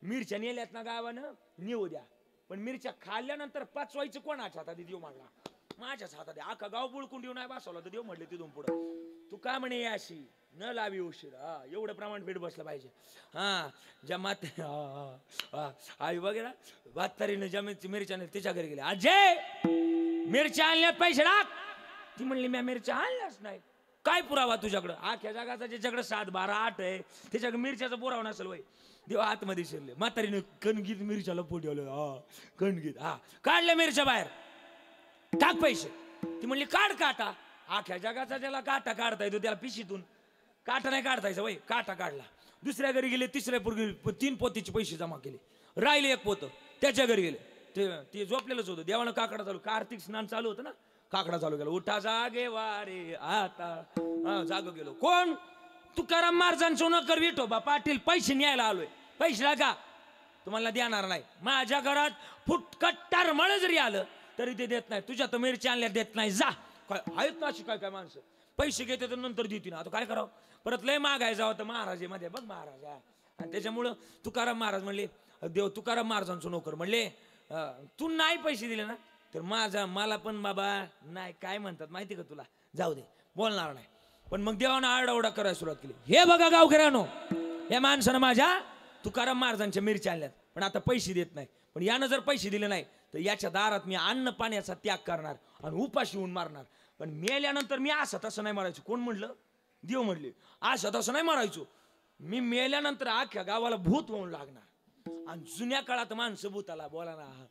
मिरच्या नेल्यात ना गावानं नेऊ द्या, पण मिरच्या खाल्ल्यानंतर पचवायचं कोणाच्या हातात? देव म्हणला माझ्याच हातात. अख्खा गाव बुळकून देऊ नाही बसवला तर देव म्हटले तिथून पुढं तू का म्हणे अशी न लावी उशीर, एवढं प्रमाण भेट बसलं पाहिजे. हा ज्या माते आई वगैरे वातारीनं ज्या मिरच्या तिच्या घरी गेले, अजय मिरच्या आणल्यात पैसे टाक. ती म्हणली मी मिरच्या आणल्याच नाही. काय पुरावा तुझ्याकडं? आख्या जगाचा ज्याच्याकडे 7, 12, 8 आहे त्याच्याकडे मिरच्याचा पुरावा नसेल वय. देवा आतमध्ये शिरले. म्हातारीने कणगीत मिरच्याला पोटवलं. कणगीत काढल्या मिरच्या बाहेर, टाक पैसे. ती म्हणली काढ काटा. आख्या जगाचा ज्याला काटा काढता येतो त्याला पिशीतून काटा नाही काढता यायचं वय. काटा काढला. दुसऱ्या घरी गेले, तिसऱ्या पूर्वी 3 पोतीचे पैसे जमा केले. राहिले 1 पोतं. त्याच्या घरी गेले. ते झोपलेलंच होतं. देवानं काकडा चालू, कार्तिक स्नान चालू होतं ना, काकडा चालू केला. उठा जागे वारे आता. जाग गेलो. कोण? तुकाराम महाराजांचं नोकर विठोबा पाटील. पैसे न्यायला आलोय. पैसे लागा, तुम्हाला देणार नाही. माझ्या घरात फुटकट्टार मळ जरी आलं तरी ते देत नाही. तुझ्या तर मिरच्या आणल्या देत नाही. जा. काय आहेत ना अशी काय काय माणसं, पैसे घेते तर नंतर देतील. आता काय करावं? परत लय मागाय जावं तर महाराज मध्ये बघ महाराज. आणि त्याच्यामुळं तुकाराम महाराज म्हणले, देव तुकाराम महाराजांचं नोकर म्हणले, तू नाही पैसे दिले ना तर मला पण बाबा नाही. काय म्हणतात माहिती का तुला? जाऊ दे, बोलणार नाही. पण मग देवानं आरडाओरडा करायला सुरुवात केली. हे बघा गावकऱ्यानो, या माणसानं माझ्या तुकाराम महाराजांच्या मिरच्या आणल्यात पण आता पैसे देत नाही. पण यानं जर पैसे दिले नाही तर याच्या दारात मी अन्न पाण्याचा त्याग करणार आणि उपाशी होऊन मारणार. पण मेल्यानंतर मी असं तसं नाही मारायचो. कोण म्हणलं? देव म्हणले असं तसं नाही मारायचो. मी मेल्यानंतर अख्ख्या गावाला भूत होऊन लागणार. आणि जुन्या काळात माणसं भूताला बोला ना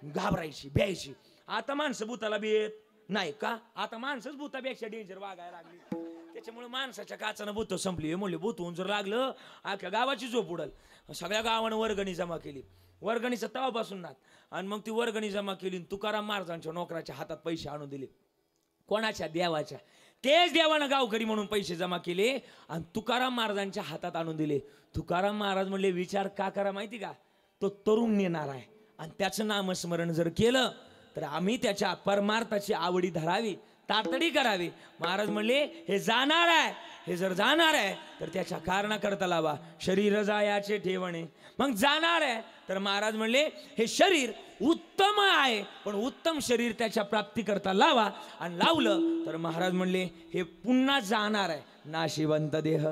घाबरायची, भ्यायची. आता माणसं भूताला भेट नाही का? आता माणसंच भूतापेक्षा डेंजर वागायला लागली. त्याच्यामुळे माणसाच्या काचानं भूत संपली. म्हणले भूत होऊन जर लागलं अख्ख्या गावाची झोप उडल. सगळ्या गावानं वर्गणी जमा केली. वर्गणीचं तवापासून नात. आणि मग ती वर्गणी जमा केली. तुकाराम महाराजांच्या नोकराच्या हातात पैसे आणून दिले. कोणाच्या? देवाच्या. तेच देवानं गावकरी म्हणून पैसे जमा केले आणि तुकाराम महाराजांच्या हातात आणून दिले. तुकाराम महाराज म्हणले विचार का करा माहिती का? तो तरुण नेणार आहे आणि त्याचं नामस्मरण जर केलं तर आम्ही त्याच्या परमार्थाची आवडी धरावी, तातडी करावी. महाराज म्हणले हे जाणार आहे. हे जर जाणार आहे तर त्याच्या कारणाकरता लावा. शरीर जायाचे ठेवणे. मग जाणार आहे तर महाराज म्हणले हे शरीर उत्तम आहे पण उत्तम शरीर त्याच्या प्राप्तीकरता लावा. आणि लावलं तर महाराज म्हणले हे पुन्हा जाणार आहे. नाशिवंत देह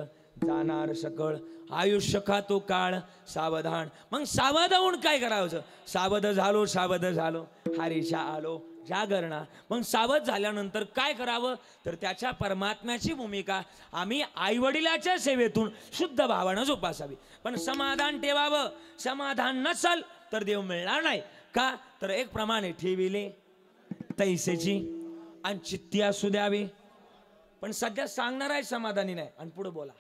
जाणार सकळ, आयुष्य खातो काळ सावधान. मग सावध होऊन काय करायचं? सावध झालो, सावध झालो, हरीशा आलो जागरणा. मग सावध झाल्यानंतर काय करावं? तर त्याच्या परमात्म्याची भूमिका आम्ही आईवडिलाच्या सेवेतून शुद्ध भावानं जोपासावी. पण समाधान ठेवावं. समाधान नसल तर देव मिळणार नाही. का? तर एक प्रमाणे ठेविले तैसेची आणि चित्ती असू द्यावी. पण सध्या सांगणार आहे समाधानी नाही आणि पुढे बोला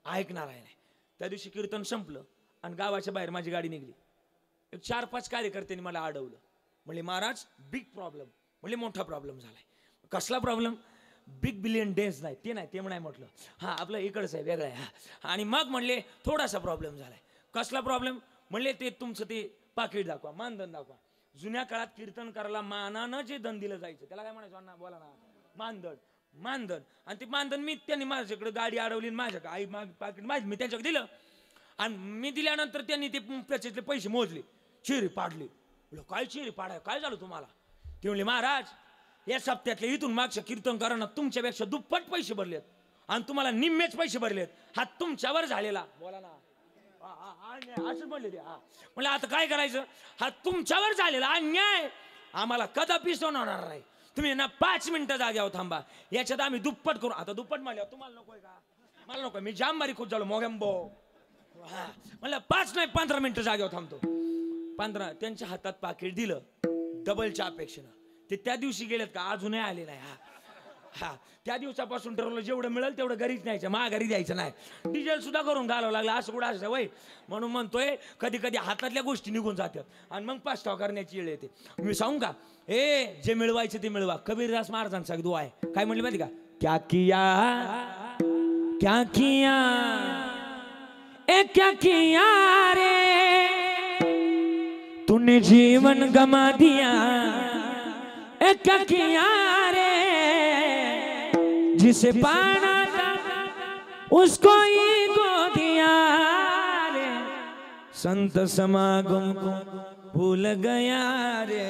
ऐकणार आहे नाही. त्या दिवशी कीर्तन संपलं आणि गावाच्या बाहेर माझी गाडी निघली. एक 4-5 कार्यकर्त्यांनी मला अडवलं. म्हणले महाराज बिग प्रॉब्लेम. म्हणले मोठा प्रॉब्लेम झालाय. कसला प्रॉब्लेम? बिग बिलियन डेज नाही ते नाही ते म्हणाय. म्हटलं हा आपलं इकडचं आहे वेगळं आहे. आणि मग म्हणले थोडासा प्रॉब्लेम झालाय. कसला प्रॉब्लेम? म्हणले ते तुमचं ते पाकिट दाखवा, मानधन दाखवा. जुन्या काळात कीर्तन करायला मानानं जे धन दिलं जायचं त्याला काय म्हणायचं अण्णा बोला ना? मानधन. मानधन. आणि ते मानधन मी त्यांनी माझ्याकडे गाडी अडवली माझ्या आई पाकिट माझी मी त्यांच्याकडे दिलं. आणि मी दिल्यानंतर त्यांनी ते त्याच्यातले पैसे मोजले, चेहरे पाडले. काय चेहरे पाडाय? काय झालं तुम्हाला? ते म्हणले महाराज या सप्त्यातले इथून मागच्या कीर्तनकारांना तुमच्यापेक्षा दुप्पट पैसे भरलेत आणि तुम्हाला निम्मेच पैसे भरलेत. हा तुमच्यावर झालेला बोला ना असं म्हणले ते. म्हणलं आता काय करायचं? हा तुमच्यावर झालेला अन्याय आम्हाला कदापि होणार नाही. तुम्ही ना 5 मिनिटं जाग्यावर थांबा. याच्यात आम्ही दुप्पट करू. आता दुप्पट म्हणल्यावर तुम्हाला नकोय का? मला नको. मी जाम बारीक खुश झालो मोगेंबो. म्हणलं 5 नाही 15 मिनिटं जाग्यावर थांबतो. 15 त्यांच्या हातात पाकिट दिलं डबलच्या अपेक्षेनं. ते त्या दिवशी गेलेत का अजूनही आले नाही. हा त्या दिवसापासून ठरवलं जेवढं मिळेल तेवढं घरीच न्यायचं, माघारी द्यायचं नाही. डिझेल सुद्धा करून घालावं लागलं. असं कुठं असं वय. म्हणून म्हणतोय कधी कधी हातातल्या गोष्टी निघून जातात आणि मग पास्ताव करण्याची वेळ येते. मी सांगू का? जे मिळवायचं ते मिळवा. कबीरदास महाराजांचा दुआ आहे. काय म्हणले माहिती का? क्या किया क्या किया ए क्या किया रे तूने जीवन गमा दिया ए क्या किया रे जिसे पाना था उसको ही गो दिया रे संत समागम को भूल गया रे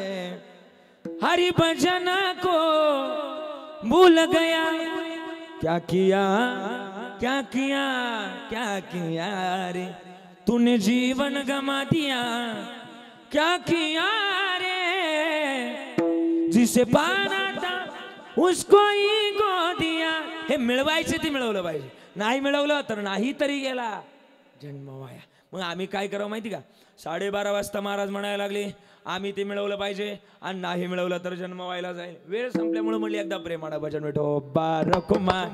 हरि भजन को भूल गया क्या किया क्या किया क्या किया रे तूने जीवन गमा दिया क्या किया रे जिसे पाना था उसको ही गो दिया. हे मिळवायचे ते मिळवलं पाहिजे, नाही मिळवलं तर नाही तरी गेला जन्म वाया. मग आम्ही काय करावं माहिती का, 12:30 वाजता महाराज म्हणायला लागले आम्ही ते मिळवलं पाहिजे आणि नाही मिळवलं तर जन्म व्हायला जाईल. वेळ संपल्यामुळे म्हणली एकदा प्रेमानं भजन विठो बारकुमा.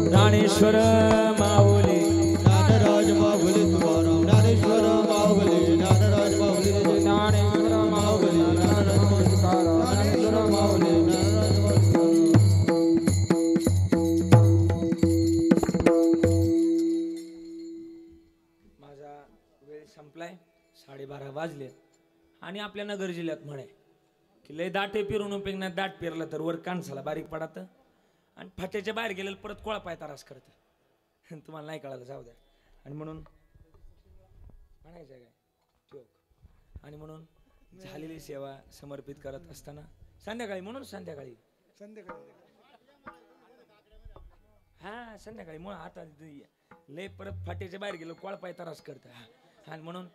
ज्ञानेश्वर माऊली ज्ञानराज माऊली तुकाराम ज्ञानेश्वर माऊली ज्ञानराज माऊली ज्ञानेश्वर माऊली ज्ञानराज तुकाराम ज्ञानेश्वर माऊली माझा वेळ संपलाय, 12:30 वाजले आणि आपल्या नगर जिल्ह्यात म्हणे की लय दाटे फिरून उपयोग नाही, दाट फिरलं तर वर कानसाला बारीक पडत आणि फाट्याच्या बाहेर गेलेलं परत कोळा पाय तारास करतं. तुम्हाला नाही कळालं, जाऊ द्या. आणि म्हणून म्हणायचं काय ठेव. आणि म्हणून झालेली सेवा समर्पित करत असताना संध्याकाळी म्हणून संध्याकाळी हा संध्याकाळी मग आता लय परत फाट्याच्या बाहेर गेलो कोळा पाय तारास करतं. आणि म्हणून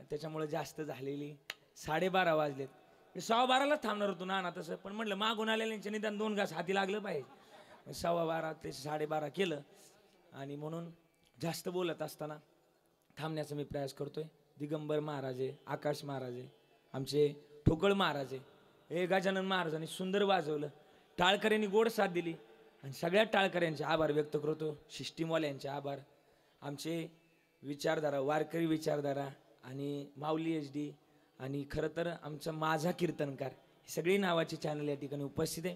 त्याच्यामुळे जास्त झालेली 12:30 वाजलेत. 12:15ला थांबणार होतो ना तसं, पण म्हटलं मागून आलेल्यांच्या निदान 2 घास हाती लागलं पाहिजे. 12:15 ते 12:30 केलं आणि म्हणून जास्त बोलत असताना थांबण्याचा मी प्रयास करतोय. दिगंबर महाराज आहे, आकाश महाराज आहे, आमचे ठोकळ महाराज आहे, हे गजानन महाराजांनी सुंदर वाजवलं, टाळकऱ्यांनी गोड साथ दिली आणि सगळ्या टाळकऱ्यांचे आभार व्यक्त करतो. सिस्टीमवाल्यांचे आभार, आमचे विचारधारा वारकरी विचारधारा आणि माऊली HD आणि खरं तर आमचा माझा कीर्तनकार ही सगळी नावाची चॅनल या ठिकाणी उपस्थित आहे.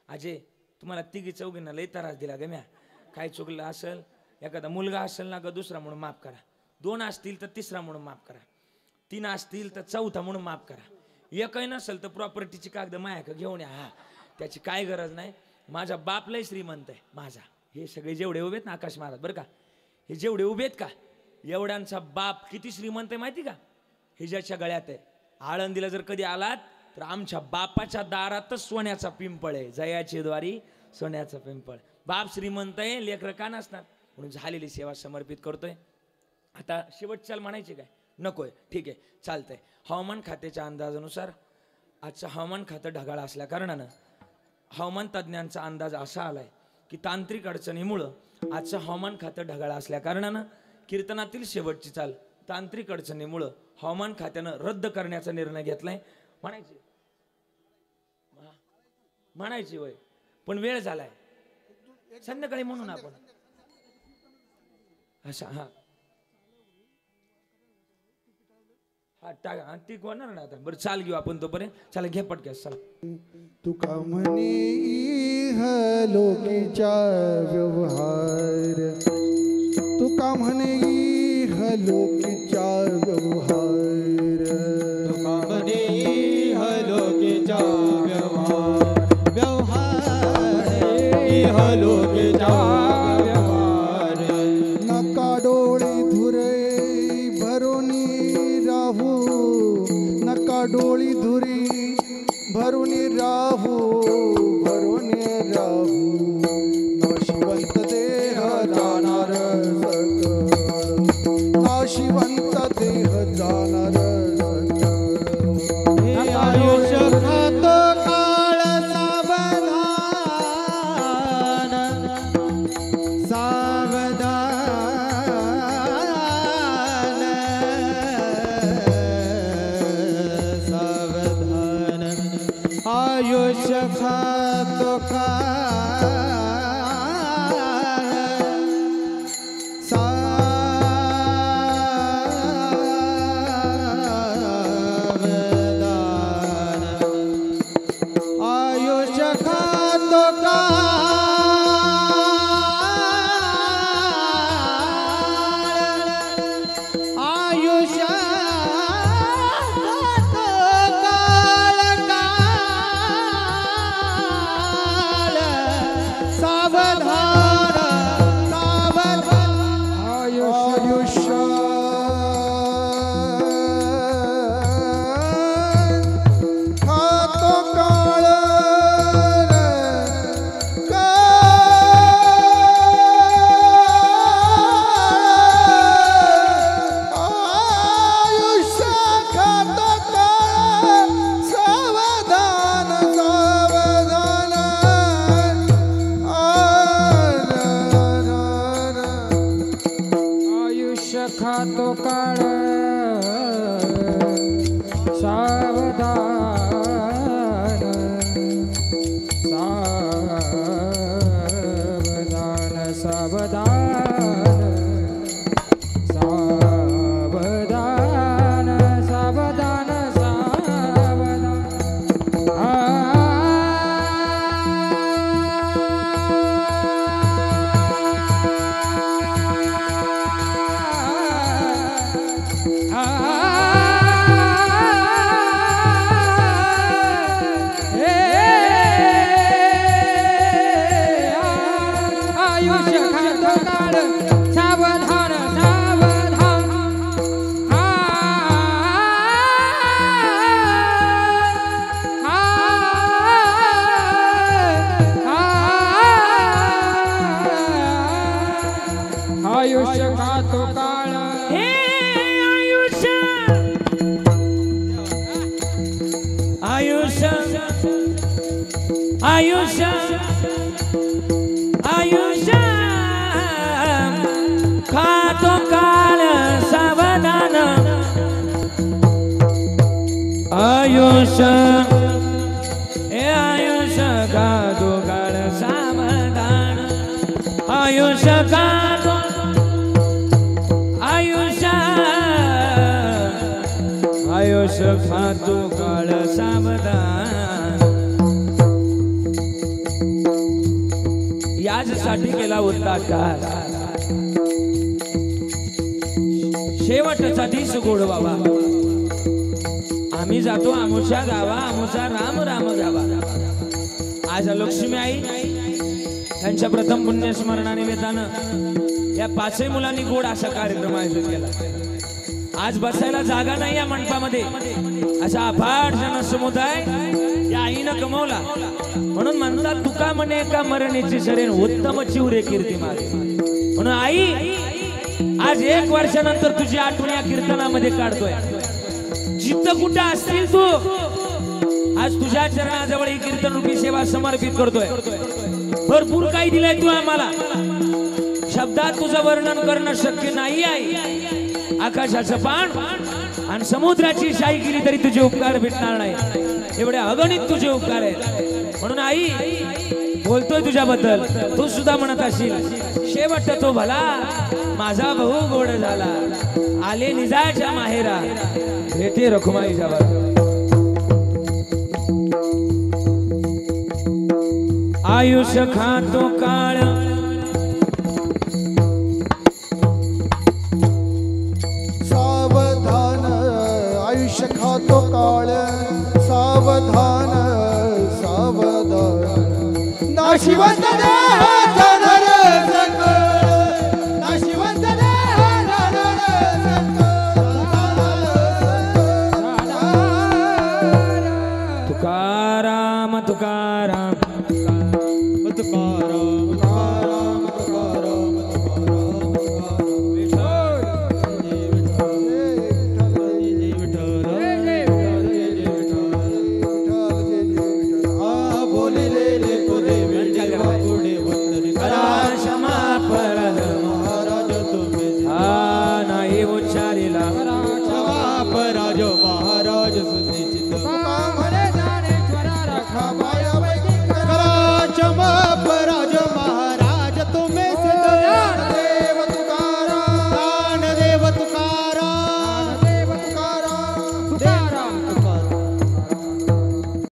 अजय तुम्हाला तिघी चौघींना लई त्रास दिला गम्या, काय चुकलं असेल, एखादा मुलगा असेल ना ग दुसरा म्हणून माफ करा, 2 असतील तर तिसरा म्हणून माफ करा, 3 असतील तर चौथा म्हणून माफ करा, एकही नसेल तर प्रॉपर्टीची कागद मायाक घेऊन या. हा त्याची काय गरज नाही, माझा बाप लय श्रीमंत आहे माझा. हे सगळे जेवढे उभेत ना आकाश महाराज बरं का, हे जेवढे उभेत का एवढ्यांचा बाप किती श्रीमंत आहे माहिती का, हे ज्याच्या गळ्यात आहे. आळंदीला जर कधी आलात तर आमच्या बापाच्या दारातच सोन्याचा पिंपळ आहे, जयाची द्वारी सोन्याचा पिंपळ. बाप श्रीमंत आहे, लेकरं का नसणार, म्हणून झालेली सेवा समर्पित करतोय. आता शेवटच्याला म्हणायचे काय नकोय, ठीक आहे चालतंय. हवामान खात्याच्या अंदाजानुसार आजचं हवामान खातं ढगाळ असल्या कारणानं हवामान तज्ज्ञांचा अंदाज असा आलाय की तांत्रिक अडचणीमुळं आजचं हवामान खातं ढगाळ असल्या कारणानं कीर्तनातील शेवटची चाल तांत्रिक अडचणीमुळं हवामान खात्यानं रद्द करण्याचा निर्णय घेतलाय. म्हणायची वय पण वेळ झालाय, संध्याकाळी म्हणून आपण अशा हा हा टाका ती होणार ना आता. बरं चाल घेऊ आपण तोपर्यंत, चला घे पटक्यास चला. तुका म्हणे इहलोकीचा व्यवहार, तुका म्हणे इहलोकीचा व्यवहार, तुका म्हणे इहलोकीचा व्यवहार, व्यवहार इहलोकीचा व्यवहार. नका डोळे धुरे भरुनी राहू, नका डोळी धुरी भरुनी राहू, भरुनी राहू. नाशिवंत देह जाणार सकळ, नाशिवंत देह जाणार सकळ. हे आयुष्य खात का खातो काळ सावधान सावधान सावधान सावधान सावधान सावधान आयुष्य खातो काळ सावधान सावधान आयुष्य खातो काळ हे आयुष्य आयुष्य आयुष्य आयुष्य खातो काळ सावधान आयुष्य हे आयुष्य खातो काळ सावधान आयुष्य खातो आयुष्य आयुष्य खातो काळ सावधान याचसाठी केला होता काळ शेवटचा दिस गोड बाबा आम्ही जातो आमुषा गावा आमुषा राम राम गावा आज लक्ष्मी आई त्यांच्या प्रथम पुण्यस्मरणानिमित्तानं या पाचही मुलांनी गोड असा कार्यक्रम आयोजित केला आज बसायला जागा नाही या मंडपामध्ये असा अफाट जनसमुदाय या आईनं कमवला म्हणून म्हणतात तुका म्हणे का मरणेची शरण उत्तम चिवरे कीर्ती मागे म्हणून आई आज 1 वर्षानंतर तुझी आठवण या कीर्तनामध्ये काढतोय जिथं कुठं असतील तू आज तुझ्या चरणाजवळ ही कीर्तन रूपी सेवा समर्पित करतोय भरपूर काही दिलंय तू आम्हाला शब्दात तुझं वर्णन करणं शक्य नाही आहे आकाशाचं पान आणि समुद्राची शाही केली तरी तुझे उपकार भेटणार नाही एवढे अगणित तुझे उपकार आहेत म्हणून आई बोलतोय तुझ्याबद्दल तू सुद्धा म्हणत असेल शेवट तो भला माझा भाऊ गोड झाला आले निजाच्या माहेरा भेटे रखुमाईच्या आयुष्य खातो काळ सावधान आयुष्य खातो काळ सावधान सावधान नाशिवंत देह जाणार सकळ नाशिवंत देह जाणार सकळ तुकाराम तुकाराम महाराज